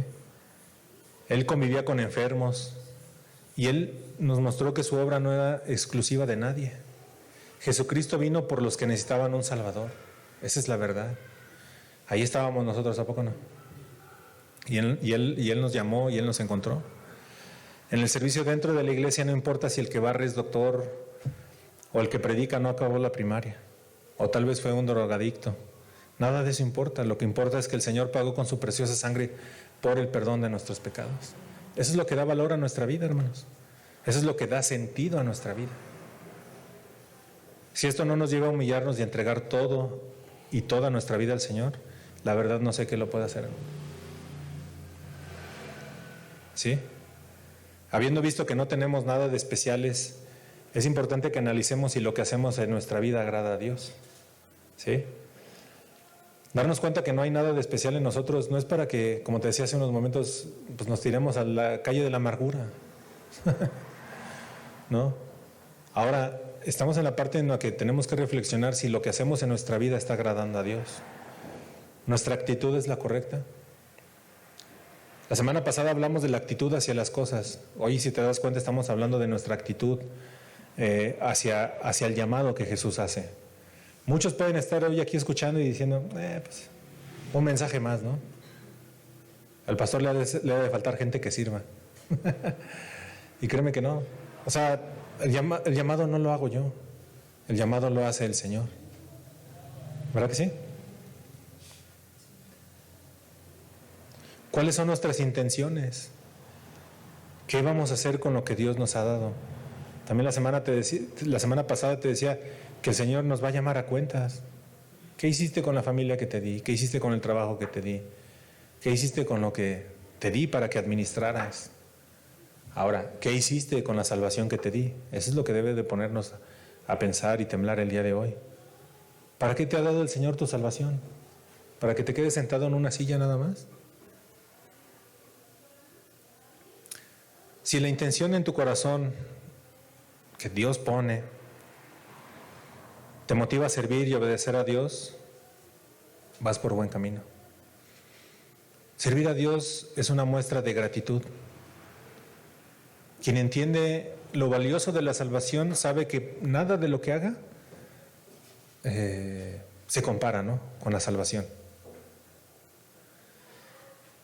Él convivía con enfermos y Él nos mostró que su obra no era exclusiva de nadie. Jesucristo vino por los que necesitaban un Salvador. Esa es la verdad. Ahí estábamos nosotros, ¿a poco no? Y él nos llamó y Él nos encontró. En el servicio dentro de la iglesia no importa si el que barre es doctor o el que predica no acabó la primaria, o tal vez fue un drogadicto. Nada de eso importa. Lo que importa es que el Señor pagó con su preciosa sangre por el perdón de nuestros pecados. Eso es lo que da valor a nuestra vida, hermanos. Eso es lo que da sentido a nuestra vida. Si esto no nos lleva a humillarnos y a entregar todo y toda nuestra vida al Señor, la verdad no sé qué lo puede hacer. ¿Sí? Habiendo visto que no tenemos nada de especiales, es importante que analicemos si lo que hacemos en nuestra vida agrada a Dios. ¿Sí? Darnos cuenta que no hay nada de especial en nosotros no es para que, como te decía hace unos momentos, pues nos tiremos a la calle de la amargura. ¿No? Ahora, estamos en la parte en la que tenemos que reflexionar si lo que hacemos en nuestra vida está agradando a Dios. ¿Nuestra actitud es la correcta? La semana pasada hablamos de la actitud hacia las cosas. Hoy, si te das cuenta, estamos hablando de nuestra actitud hacia el llamado que Jesús hace. Muchos pueden estar hoy aquí escuchando y diciendo, pues, un mensaje más, ¿no? Al pastor le ha de faltar gente que sirva. Y créeme que no. O sea, el llamado no lo hago yo. El llamado lo hace el Señor. ¿Verdad que sí? ¿Cuáles son nuestras intenciones? ¿Qué vamos a hacer con lo que Dios nos ha dado? También la semana pasada te decía que el Señor nos va a llamar a cuentas. ¿Qué hiciste con la familia que te di? ¿Qué hiciste con el trabajo que te di? ¿Qué hiciste con lo que te di para que administraras? Ahora, ¿qué hiciste con la salvación que te di? Eso es lo que debe de ponernos a pensar y temblar el día de hoy. ¿Para qué te ha dado el Señor tu salvación? ¿Para que te quedes sentado en una silla nada más? Si la intención en tu corazón que Dios pone te motiva a servir y obedecer a Dios, vas por buen camino. Servir a Dios es una muestra de gratitud. Quien entiende lo valioso de la salvación sabe que nada de lo que haga se compara, ¿no?, con la salvación.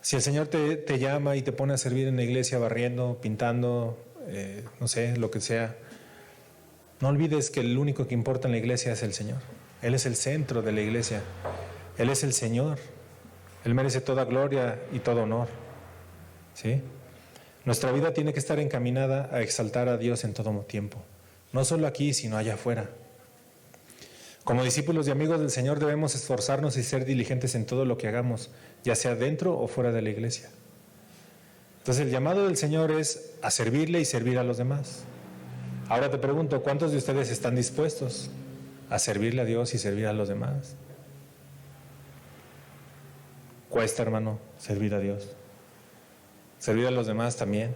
Si el Señor te llama y te pone a servir en la iglesia barriendo, pintando, no sé, lo que sea, No olvides que el único que importa en la iglesia es el Señor. Él es el centro de la iglesia. Él es el Señor. Él merece toda gloria y todo honor. ¿Sí? Nuestra vida tiene que estar encaminada a exaltar a Dios en todo tiempo. No solo aquí, sino allá afuera. Como discípulos y amigos del Señor debemos esforzarnos y ser diligentes en todo lo que hagamos, ya sea dentro o fuera de la iglesia. Entonces el llamado del Señor es a servirle y servir a los demás. Ahora te pregunto, ¿cuántos de ustedes están dispuestos a servirle a Dios y servir a los demás? Cuesta, hermano, servir a Dios. Servir a los demás también.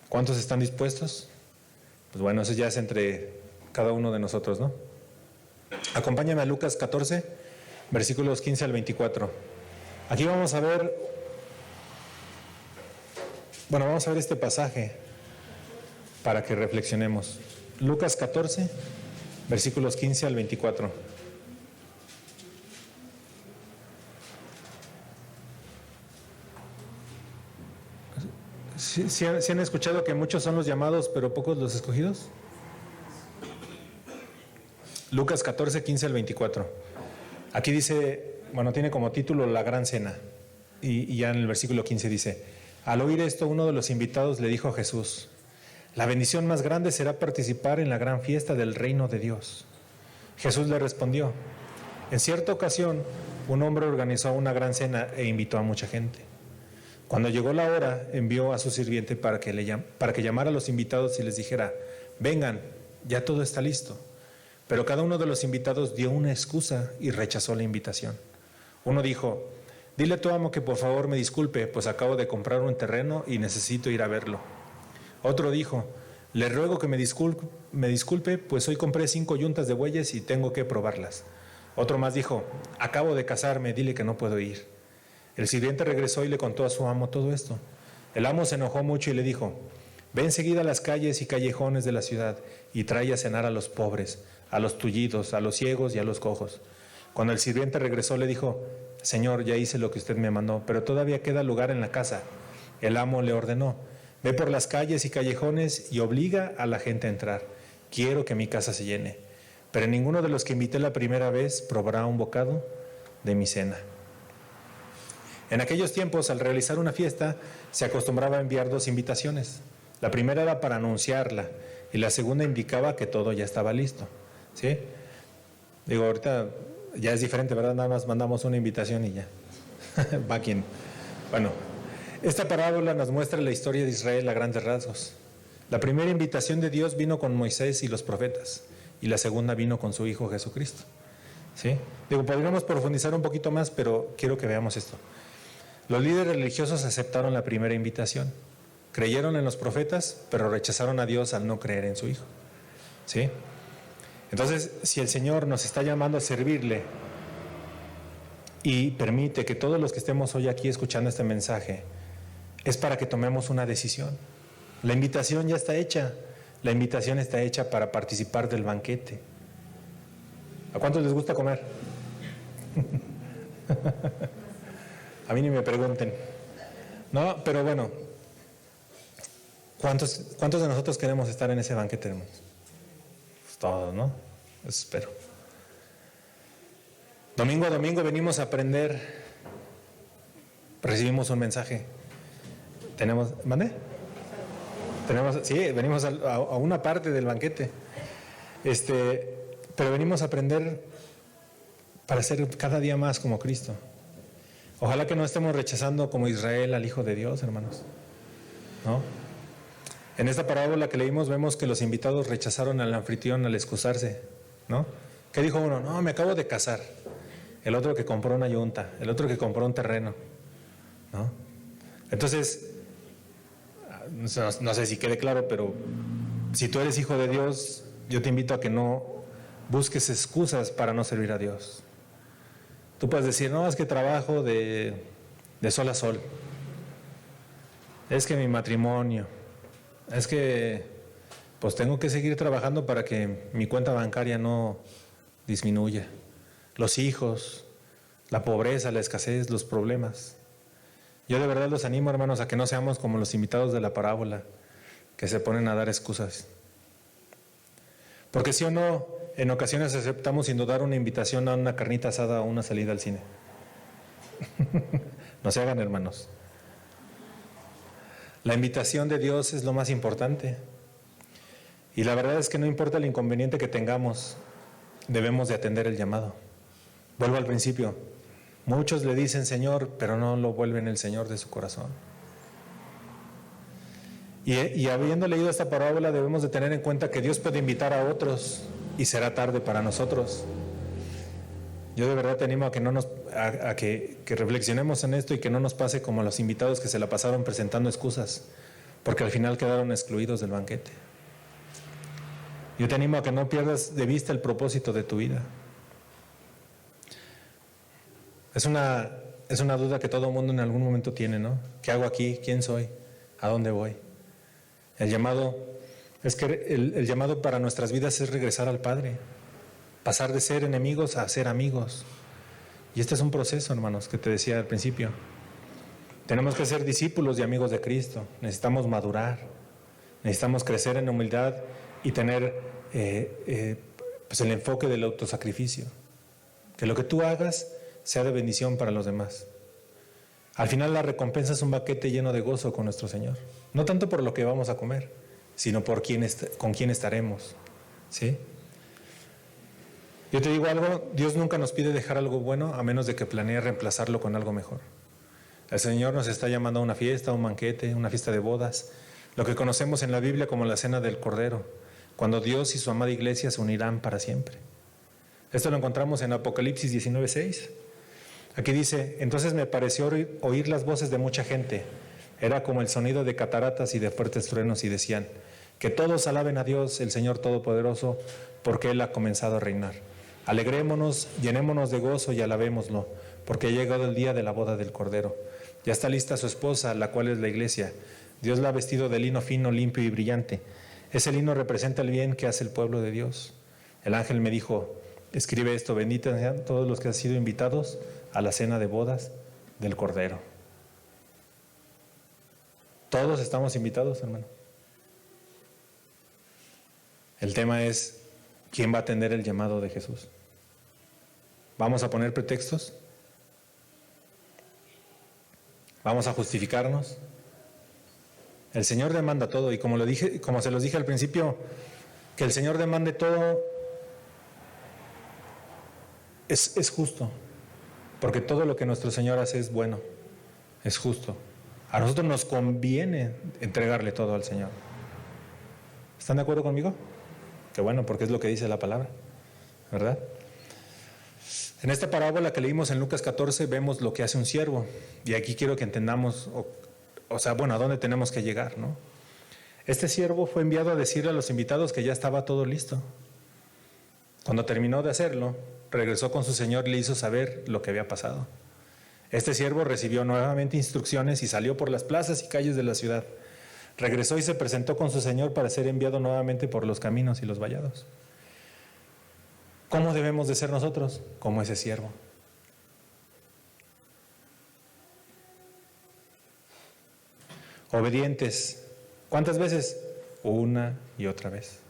¿Cuántos están dispuestos? Pues bueno, eso ya es entre cada uno de nosotros, ¿no? Acompáñame a Lucas 14, versículos 15 al 24. Aquí vamos a ver este pasaje para que reflexionemos. Lucas 14, versículos 15 al 24. ¿Sí han escuchado que muchos son los llamados, pero pocos los escogidos? Lucas 14, 15 al 24. Aquí dice, tiene como título La Gran Cena. Y ya en el versículo 15 dice, al oír esto, uno de los invitados le dijo a Jesús, la bendición más grande será participar en la gran fiesta del reino de Dios. Jesús le respondió, en cierta ocasión, un hombre organizó una gran cena e invitó a mucha gente. Cuando llegó la hora, envió a su sirviente para que llamara a los invitados y les dijera, vengan, ya todo está listo. Pero cada uno de los invitados dio una excusa y rechazó la invitación. Uno dijo, dile a tu amo que por favor me disculpe, pues acabo de comprar un terreno y necesito ir a verlo. Otro dijo, le ruego que me disculpe, pues hoy compré 5 yuntas de bueyes y tengo que probarlas. Otro más dijo, acabo de casarme, dile que no puedo ir. El sirviente regresó y le contó a su amo todo esto. El amo se enojó mucho y le dijo, ve enseguida a las calles y callejones de la ciudad y trae a cenar a los pobres, a los tullidos, a los ciegos y a los cojos. Cuando el sirviente regresó le dijo, Señor, ya hice lo que usted me mandó, pero todavía queda lugar en la casa. El amo le ordenó, ve por las calles y callejones y obliga a la gente a entrar. Quiero que mi casa se llene. Pero ninguno de los que invité la primera vez probará un bocado de mi cena. En aquellos tiempos, al realizar una fiesta, se acostumbraba a enviar 2 invitaciones. La primera era para anunciarla y la segunda indicaba que todo ya estaba listo. ¿Sí? Digo, ahorita ya es diferente, ¿verdad? Nada más mandamos una invitación y ya. Bueno, esta parábola nos muestra la historia de Israel a grandes rasgos. La primera invitación de Dios vino con Moisés y los profetas, y la segunda vino con su Hijo Jesucristo. ¿Sí? Digo, podríamos profundizar un poquito más, pero quiero que veamos esto. Los líderes religiosos aceptaron la primera invitación. Creyeron en los profetas, pero rechazaron a Dios al no creer en su Hijo. ¿Sí? Entonces, si el Señor nos está llamando a servirle y permite que todos los que estemos hoy aquí escuchando este mensaje, es para que tomemos una decisión. La invitación ya está hecha. La invitación está hecha para participar del banquete. ¿A cuántos les gusta comer? A mí ni me pregunten. No, pero bueno, ¿cuántos de nosotros queremos estar en ese banquete, hermanos? Pues todos, ¿no? Eso espero. Domingo a domingo venimos a aprender, recibimos un mensaje. ¿Mande? Sí, venimos a una parte del banquete. Pero venimos a aprender para ser cada día más como Cristo. Ojalá que no estemos rechazando como Israel al Hijo de Dios, hermanos. ¿No? En esta parábola que leímos vemos que los invitados rechazaron al anfitrión al excusarse, ¿no? ¿Qué dijo uno? No, me acabo de casar. El otro que compró una yunta, el otro que compró un terreno, ¿no? Entonces, no sé si quede claro, pero si tú eres hijo de Dios, yo te invito a que no busques excusas para no servir a Dios. Tú puedes decir, no, es que trabajo de sol a sol. Es que mi matrimonio. Es que pues tengo que seguir trabajando para que mi cuenta bancaria no disminuya. Los hijos, la pobreza, la escasez, los problemas. Yo de verdad los animo, hermanos, a que no seamos como los invitados de la parábola, que se ponen a dar excusas. Porque sí o no, en ocasiones aceptamos sin dudar una invitación a una carnita asada o una salida al cine. No se hagan, hermanos. La invitación de Dios es lo más importante. Y la verdad es que no importa el inconveniente que tengamos, debemos de atender el llamado. Vuelvo al principio. Muchos le dicen Señor, pero no lo vuelven el Señor de su corazón. Y habiendo leído esta parábola, debemos de tener en cuenta que Dios puede invitar a otros y será tarde para nosotros. Yo de verdad te animo a que que reflexionemos en esto y que no nos pase como a los invitados que se la pasaron presentando excusas, porque al final quedaron excluidos del banquete. Yo te animo a que no pierdas de vista el propósito de tu vida. Es una duda que todo mundo en algún momento tiene, ¿no? ¿Qué hago aquí? ¿Quién soy? ¿A dónde voy? El llamado para nuestras vidas es regresar al Padre, pasar de ser enemigos a ser amigos. Y este es un proceso, hermanos, que te decía al principio. Tenemos que ser discípulos y amigos de Cristo. Necesitamos madurar, necesitamos crecer en humildad y tener pues el enfoque del autosacrificio. Que lo que tú hagas sea de bendición para los demás. Al final la recompensa es un banquete lleno de gozo con nuestro Señor. No tanto por lo que vamos a comer, sino por con quién estaremos. ¿Sí? Yo te digo algo, Dios nunca nos pide dejar algo bueno a menos de que planee reemplazarlo con algo mejor. El Señor nos está llamando a una fiesta, un banquete, una fiesta de bodas, lo que conocemos en la Biblia como la cena del Cordero, cuando Dios y su amada iglesia se unirán para siempre. Esto lo encontramos en Apocalipsis 19:6. Aquí dice, entonces me pareció oír las voces de mucha gente. Era como el sonido de cataratas y de fuertes truenos y decían, que todos alaben a Dios, el Señor Todopoderoso, porque Él ha comenzado a reinar. Alegrémonos, llenémonos de gozo y alabémoslo, porque ha llegado el día de la boda del Cordero. Ya está lista su esposa, la cual es la iglesia. Dios la ha vestido de lino fino, limpio y brillante. Ese lino representa el bien que hace el pueblo de Dios. El ángel me dijo, escribe esto, benditos sean todos los que han sido invitados a la cena de bodas del Cordero. Todos estamos invitados, hermano. El tema es, ¿quién va a atender el llamado de Jesús? ¿Vamos a poner pretextos? ¿Vamos a justificarnos? El Señor demanda todo y como se los dije al principio, que el Señor demande todo es justo, porque todo lo que nuestro Señor hace es bueno, es justo. A nosotros nos conviene entregarle todo al Señor. ¿Están de acuerdo conmigo? Qué bueno, porque es lo que dice la palabra, ¿verdad? En esta parábola que leímos en Lucas 14 vemos lo que hace un siervo, y aquí quiero que entendamos, a dónde tenemos que llegar, ¿no? Este siervo fue enviado a decirle a los invitados que ya estaba todo listo. Cuando terminó de hacerlo, regresó con su señor y le hizo saber lo que había pasado. Este siervo recibió nuevamente instrucciones y salió por las plazas y calles de la ciudad. Regresó y se presentó con su señor para ser enviado nuevamente por los caminos y los vallados. ¿Cómo debemos de ser nosotros? Como ese siervo. Obedientes. ¿Cuántas veces? Una y otra vez.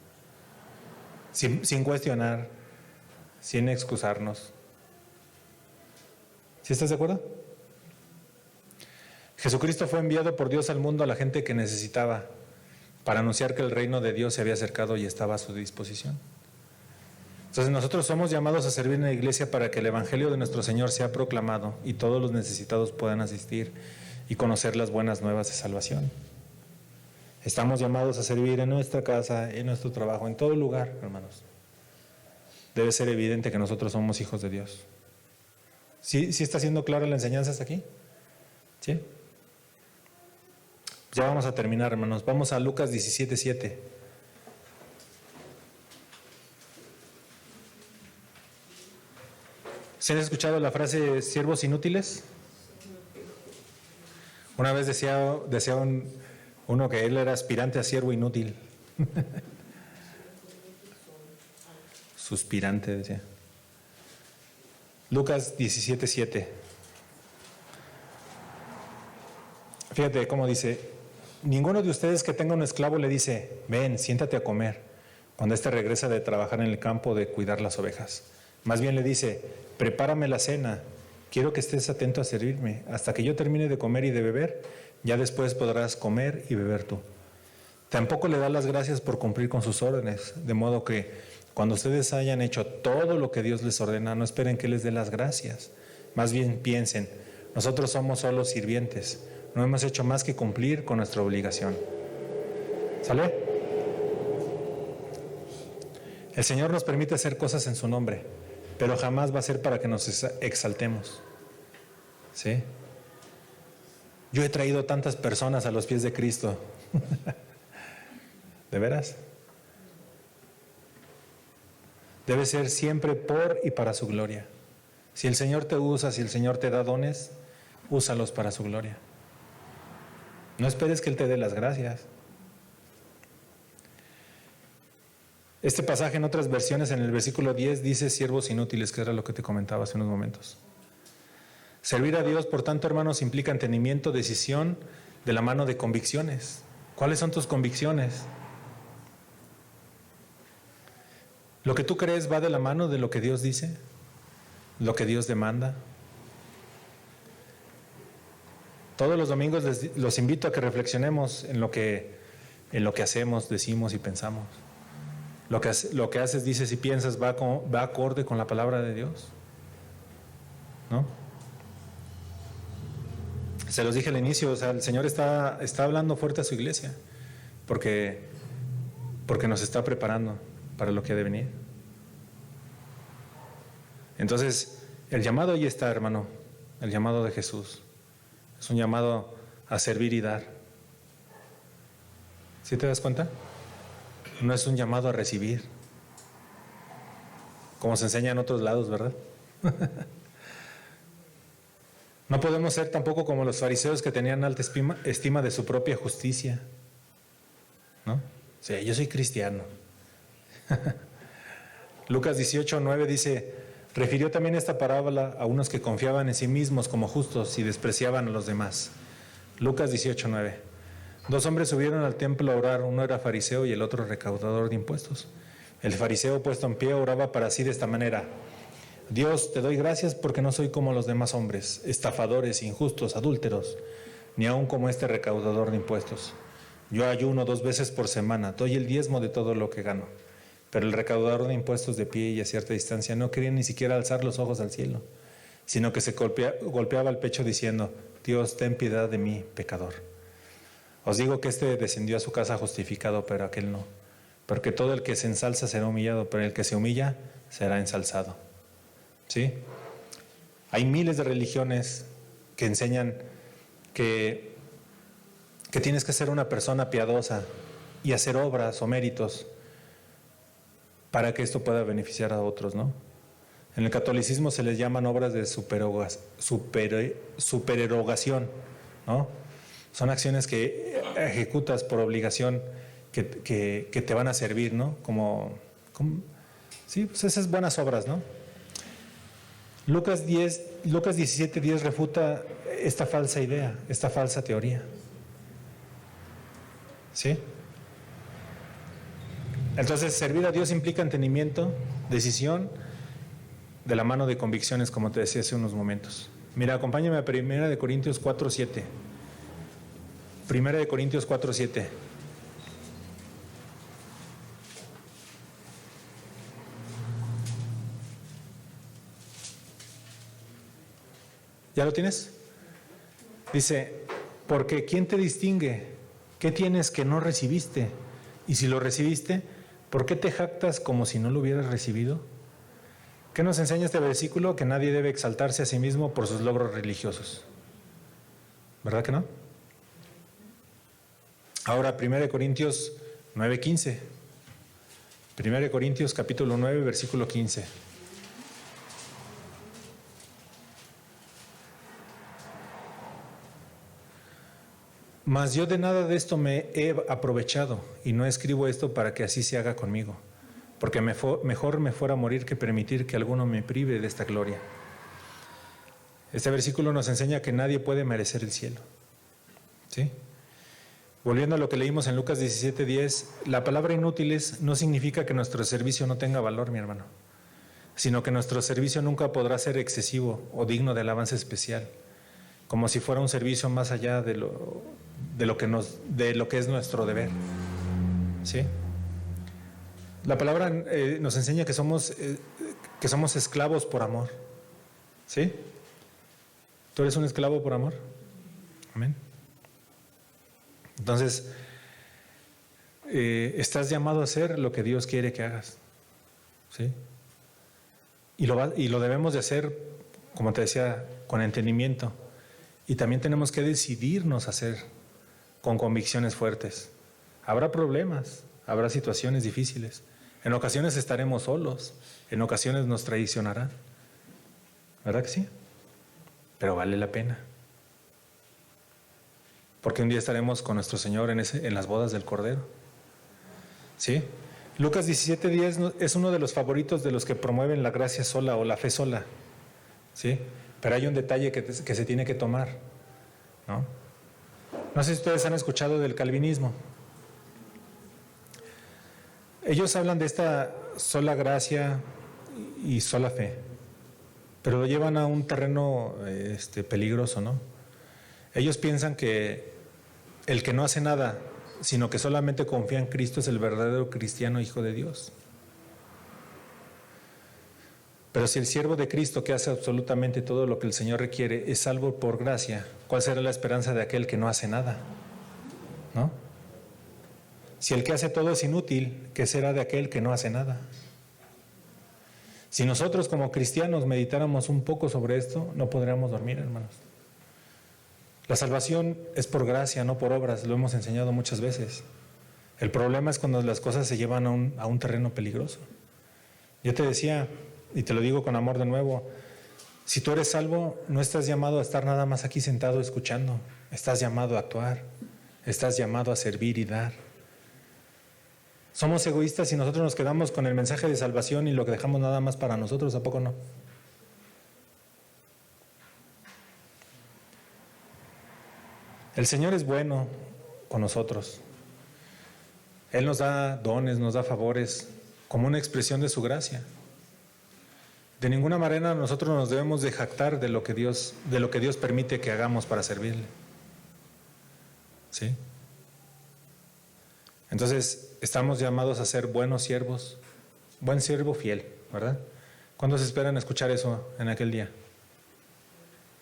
Sin cuestionar, sin excusarnos. ¿Sí estás de acuerdo? Jesucristo fue enviado por Dios al mundo a la gente que necesitaba para anunciar que el reino de Dios se había acercado y estaba a su disposición. Entonces nosotros somos llamados a servir en la iglesia para que el evangelio de nuestro Señor sea proclamado y todos los necesitados puedan asistir y conocer las buenas nuevas de salvación. Estamos llamados a servir en nuestra casa, en nuestro trabajo, en todo lugar, hermanos. Debe ser evidente que nosotros somos hijos de Dios. ¿Sí está siendo clara la enseñanza hasta aquí? ¿Sí? Ya vamos a terminar, hermanos. Vamos a Lucas 17:7. ¿Se han escuchado la frase siervos inútiles? Una vez decía uno que él era aspirante a siervo inútil. Suspirante, decía. Lucas 17:7. Fíjate cómo dice, ninguno de ustedes que tenga un esclavo le dice, ven, siéntate a comer, cuando éste regresa de trabajar en el campo, de cuidar las ovejas. Más bien le dice: prepárame la cena, quiero que estés atento a servirme. Hasta que yo termine de comer y de beber, ya después podrás comer y beber tú. Tampoco le da las gracias por cumplir con sus órdenes, de modo que cuando ustedes hayan hecho todo lo que Dios les ordena, no esperen que les dé las gracias. Más bien piensen: nosotros somos solo sirvientes, no hemos hecho más que cumplir con nuestra obligación. ¿Sale? El Señor nos permite hacer cosas en su nombre, pero jamás va a ser para que nos exaltemos. ¿Sí? Yo he traído tantas personas a los pies de Cristo. ¿De veras? Debe ser siempre por y para su gloria. Si el Señor te usa, si el Señor te da dones, úsalos para su gloria. No esperes que Él te dé las gracias. Este pasaje en otras versiones, en el versículo 10, dice siervos inútiles, que era lo que te comentaba hace unos momentos. Servir a Dios, por tanto, hermanos, implica entendimiento, decisión, de la mano de convicciones. ¿Cuáles son tus convicciones? ¿Lo que tú crees va de la mano de lo que Dios dice? ¿Lo que Dios demanda? Todos los domingos los invito a que reflexionemos en lo que hacemos, decimos y pensamos. Lo que haces, dices y piensas va acorde con la palabra de Dios, ¿no? Se los dije al inicio, o sea, el Señor está hablando fuerte a su iglesia, porque nos está preparando para lo que ha de venir. Entonces, el llamado ahí está, hermano, el llamado de Jesús. Es un llamado a servir y dar. ¿Sí te das cuenta? No es un llamado a recibir, como se enseña en otros lados, ¿verdad? No podemos ser tampoco como los fariseos, que tenían alta estima de su propia justicia, ¿no? Sí, yo soy cristiano. Lucas 18:9 dice: refirió también esta parábola a unos que confiaban en sí mismos como justos y despreciaban a los demás. Lucas 18:9. 2 hombres subieron al templo a orar, uno era fariseo y el otro recaudador de impuestos. El fariseo, puesto en pie, oraba para sí de esta manera: Dios, te doy gracias porque no soy como los demás hombres, estafadores, injustos, adúlteros, ni aun como este recaudador de impuestos. Yo ayuno 2 veces por semana, doy el diezmo de todo lo que gano. Pero el recaudador de impuestos, de pie y a cierta distancia, no quería ni siquiera alzar los ojos al cielo, sino que se golpeaba el pecho diciendo: Dios, ten piedad de mí, pecador. Os digo que este descendió a su casa justificado, pero aquel no. Porque todo el que se ensalza será humillado, pero el que se humilla será ensalzado. ¿Sí? Hay miles de religiones que enseñan que tienes que ser una persona piadosa y hacer obras o méritos para que esto pueda beneficiar a otros, ¿no? En el catolicismo se les llaman obras de supererogación, ¿no? Son acciones que ejecutas por obligación, que te van a servir, ¿no? Sí, pues esas buenas obras, ¿no? Lucas 17:10 refuta esta falsa idea, esta falsa teoría. ¿Sí? Entonces, servir a Dios implica entendimiento, decisión, de la mano de convicciones, como te decía hace unos momentos. Mira, acompáñame a 1 Corintios 4:7. 1 Corintios 4:7. ¿Ya lo tienes? Dice: porque ¿quién te distingue? ¿Qué tienes que no recibiste? Y si lo recibiste, ¿por qué te jactas como si no lo hubieras recibido? ¿Qué nos enseña este versículo? Que nadie debe exaltarse a sí mismo por sus logros religiosos. ¿Verdad que no? Ahora, 1 Corintios 9:15. 1 Corintios capítulo 9, versículo 15. Mas yo de nada de esto me he aprovechado, y no escribo esto para que así se haga conmigo, porque mejor me fuera morir que permitir que alguno me prive de esta gloria. Este versículo nos enseña que nadie puede merecer el cielo. ¿Sí? Volviendo a lo que leímos en Lucas 17:10, la palabra inútiles no significa que nuestro servicio no tenga valor, mi hermano, sino que nuestro servicio nunca podrá ser excesivo o digno de alabanza especial, como si fuera un servicio más allá de lo que es nuestro deber. ¿Sí? La palabra nos enseña que somos esclavos por amor. ¿Sí? ¿Tú eres un esclavo por amor? Amén. Entonces, estás llamado a hacer lo que Dios quiere que hagas. ¿Sí? Y lo debemos de hacer, como te decía, con entendimiento. Y también tenemos que decidirnos a hacer con convicciones fuertes. Habrá problemas, habrá situaciones difíciles. En ocasiones estaremos solos, en ocasiones nos traicionarán. ¿Verdad que sí? Pero vale la pena. Porque un día estaremos con nuestro Señor en las bodas del Cordero. ¿Sí? Lucas 17:10 es uno de los favoritos de los que promueven la gracia sola o la fe sola. ¿Sí? Pero hay un detalle que se tiene que tomar. ¿No? No sé si ustedes han escuchado del calvinismo. Ellos hablan de esta sola gracia y sola fe, pero lo llevan a un terreno peligroso, ¿no? Ellos piensan que el que no hace nada, sino que solamente confía en Cristo, es el verdadero cristiano hijo de Dios. Pero si el siervo de Cristo, que hace absolutamente todo lo que el Señor requiere, es salvo por gracia, ¿cuál será la esperanza de aquel que no hace nada? ¿No? Si el que hace todo es inútil, ¿qué será de aquel que no hace nada? Si nosotros como cristianos meditáramos un poco sobre esto, no podríamos dormir, hermanos. La salvación es por gracia, no por obras, lo hemos enseñado muchas veces. El problema es cuando las cosas se llevan a un terreno peligroso. Yo te decía, y te lo digo con amor de nuevo, si tú eres salvo, no estás llamado a estar nada más aquí sentado escuchando, estás llamado a actuar, estás llamado a servir y dar. Somos egoístas y nosotros nos quedamos con el mensaje de salvación y lo que dejamos nada más para nosotros, ¿a poco no? El Señor es bueno con nosotros. Él nos da dones, nos da favores, como una expresión de su gracia. De ninguna manera nosotros nos debemos de jactar de lo que Dios permite que hagamos para servirle. ¿Sí? Entonces, estamos llamados a ser buenos siervos, buen siervo fiel, ¿verdad? ¿Cuándo se esperan escuchar eso en aquel día?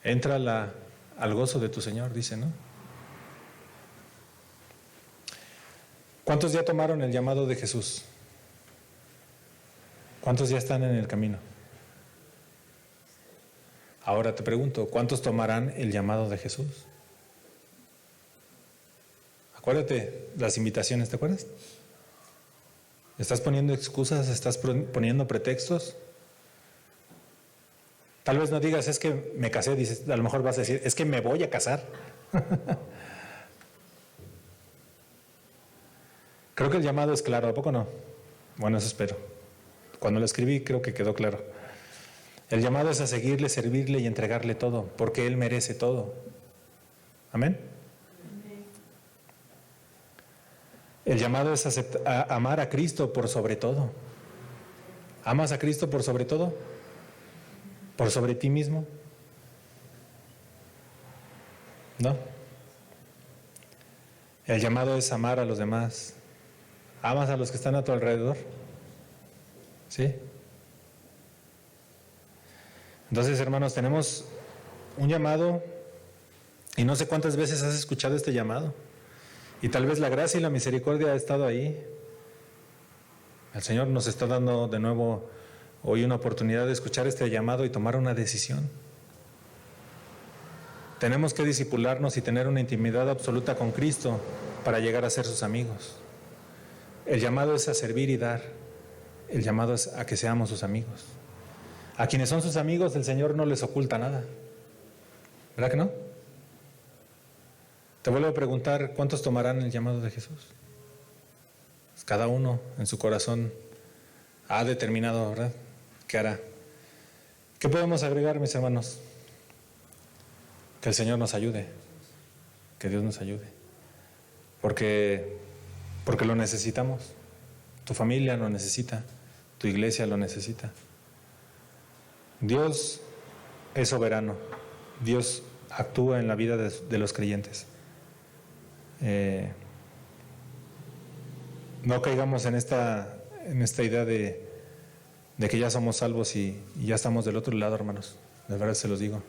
Entra al gozo de tu Señor, dice, ¿no? ¿Cuántos ya tomaron el llamado de Jesús? ¿Cuántos ya están en el camino? Ahora te pregunto, ¿cuántos tomarán el llamado de Jesús? Acuérdate las invitaciones, ¿te acuerdas? ¿Estás poniendo excusas? ¿Estás poniendo pretextos? Tal vez no digas, es que me casé, dices, a lo mejor vas a decir, es que me voy a casar. Creo que el llamado es claro, ¿a poco no? Bueno, eso espero. Cuando lo escribí creo que quedó claro. El llamado es a seguirle, servirle y entregarle todo, porque Él merece todo. ¿Amén? El llamado es a amar a Cristo por sobre todo. ¿Amas a Cristo por sobre todo? ¿Por sobre ti mismo? ¿No? El llamado es amar a los demás. ¿Amas a los que están a tu alrededor? ¿Sí? Entonces, hermanos, tenemos un llamado y no sé cuántas veces has escuchado este llamado. Y tal vez la gracia y la misericordia ha estado ahí. El Señor nos está dando de nuevo hoy una oportunidad de escuchar este llamado y tomar una decisión. Tenemos que discipularnos y tener una intimidad absoluta con Cristo para llegar a ser sus amigos. El llamado es a servir y dar. El llamado es a que seamos sus amigos. A quienes son sus amigos, el Señor no les oculta nada. ¿Verdad que no? Te vuelvo a preguntar, ¿cuántos tomarán el llamado de Jesús? Pues cada uno en su corazón ha determinado, ¿verdad? ¿Qué hará? ¿Qué podemos agregar, mis hermanos? Que el Señor nos ayude. Que Dios nos ayude. porque lo necesitamos. Tu familia lo necesita, tu iglesia lo necesita. Dios es soberano, Dios actúa en la vida de los creyentes. No caigamos en esta idea de que ya somos salvos y ya estamos del otro lado, hermanos. De verdad se los digo.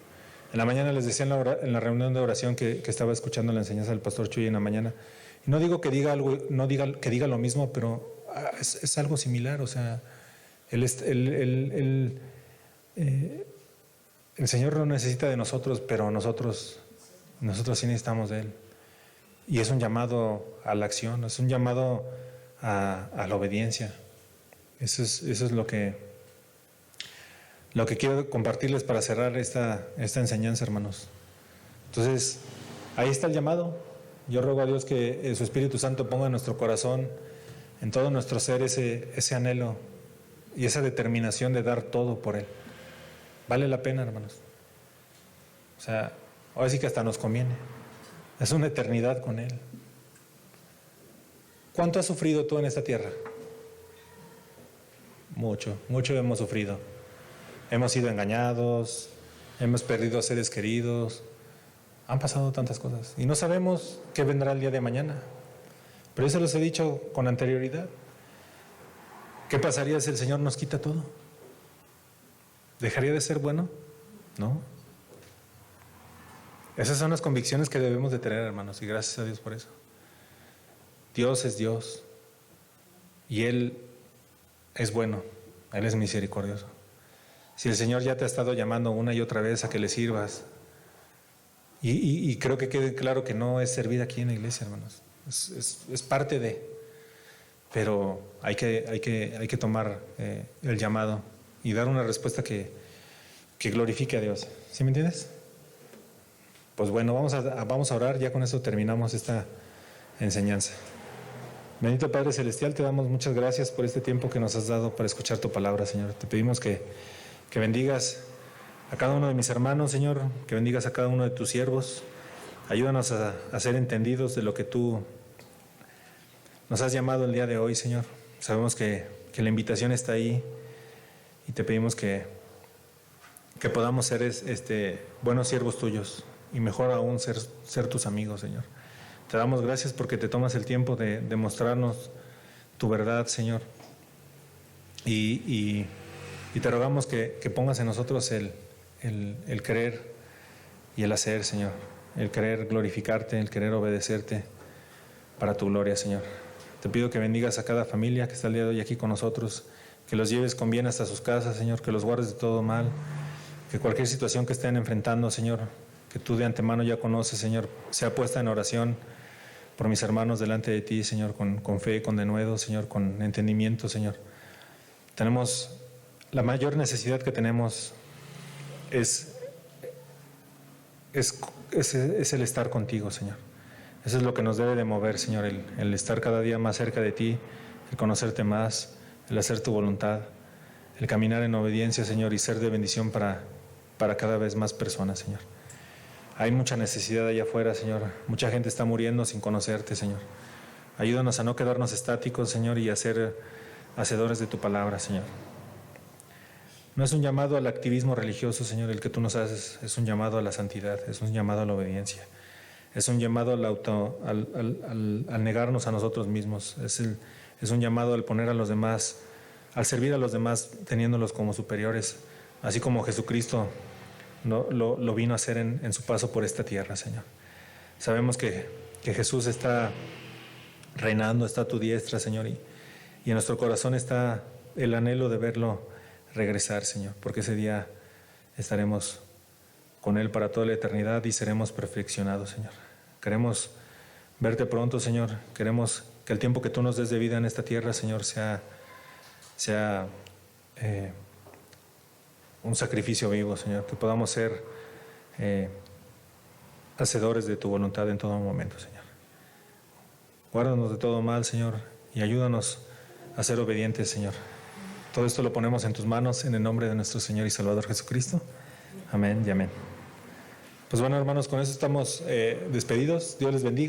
En la mañana les decía en la reunión de oración que estaba escuchando la enseñanza del pastor Chuy en la mañana. Y no digo que diga algo, que diga lo mismo, pero es algo similar. O sea, el Señor no necesita de nosotros, pero nosotros sí necesitamos de Él. Y es un llamado a la acción, es un llamado a la obediencia. Eso es lo que quiero compartirles para cerrar esta enseñanza, hermanos. Entonces, ahí está el llamado. Yo ruego a Dios que su Espíritu Santo ponga en nuestro corazón, en todo nuestro ser, ese anhelo y esa determinación de dar todo por Él. Vale la pena, hermanos. O sea, ahora sí que hasta nos conviene. Es una eternidad con Él. ¿Cuánto has sufrido tú en esta tierra? Mucho hemos sufrido. Hemos sido engañados, hemos perdido seres queridos, han pasado tantas cosas y no sabemos qué vendrá el día de mañana. Pero eso los he dicho con anterioridad. ¿Qué pasaría si el Señor nos quita todo? ¿Dejaría de ser bueno? No. Esas son las convicciones que debemos de tener, hermanos, y gracias a Dios por eso. Dios es Dios y Él es bueno, Él es misericordioso. Si el Señor ya te ha estado llamando una y otra vez a que le sirvas, y creo que quede claro que no es servir aquí en la iglesia, hermanos, es parte de, pero hay que tomar el llamado y dar una respuesta que glorifique a Dios. ¿Sí me entiendes? Pues bueno, vamos a orar, ya con eso terminamos esta enseñanza. Bendito Padre Celestial, te damos muchas gracias por este tiempo que nos has dado para escuchar tu palabra, Señor. Te pedimos que bendigas a cada uno de mis hermanos, Señor, que bendigas a cada uno de tus siervos. Ayúdanos a ser entendidos de lo que tú nos has llamado el día de hoy, Señor. Sabemos que la invitación está ahí y te pedimos que podamos ser buenos siervos tuyos y mejor aún ser tus amigos, Señor. Te damos gracias porque te tomas el tiempo de mostrarnos tu verdad, Señor. Y te rogamos que pongas en nosotros el querer y el hacer, Señor. El querer glorificarte, el querer obedecerte para tu gloria, Señor. Te pido que bendigas a cada familia que está el día de hoy aquí con nosotros, que los lleves con bien hasta sus casas, Señor, que los guardes de todo mal, que cualquier situación que estén enfrentando, Señor, que tú de antemano ya conoces, Señor, sea puesta en oración por mis hermanos delante de ti, Señor, con fe, con denuedo, Señor, con entendimiento, Señor. La mayor necesidad que tenemos es el estar contigo, Señor. Eso es lo que nos debe de mover, Señor, el estar cada día más cerca de ti, el conocerte más, el hacer tu voluntad, el caminar en obediencia, Señor, y ser de bendición para cada vez más personas, Señor. Hay mucha necesidad allá afuera, Señor. Mucha gente está muriendo sin conocerte, Señor. Ayúdanos a no quedarnos estáticos, Señor, y a ser hacedores de tu palabra, Señor. No es un llamado al activismo religioso, Señor, el que tú nos haces. Es un llamado a la santidad, es un llamado a la obediencia. Es un llamado al negarnos a nosotros mismos. Es un llamado al poner a los demás, al servir a los demás teniéndolos como superiores, así como Jesucristo lo vino a hacer en su paso por esta tierra, Señor. Sabemos que Jesús está reinando, está a tu diestra, Señor, y en nuestro corazón está el anhelo de verlo regresar, Señor, porque ese día estaremos con Él para toda la eternidad y seremos perfeccionados, Señor. Queremos verte pronto, Señor. Queremos que el tiempo que tú nos des de vida en esta tierra, Señor, sea un sacrificio vivo, Señor, que podamos ser hacedores de tu voluntad en todo momento, Señor. Guárdanos de todo mal, Señor, y ayúdanos a ser obedientes, Señor. Todo esto lo ponemos en tus manos en el nombre de nuestro Señor y Salvador Jesucristo. Amén y amén. Pues bueno, hermanos, con eso estamos despedidos. Dios les bendiga.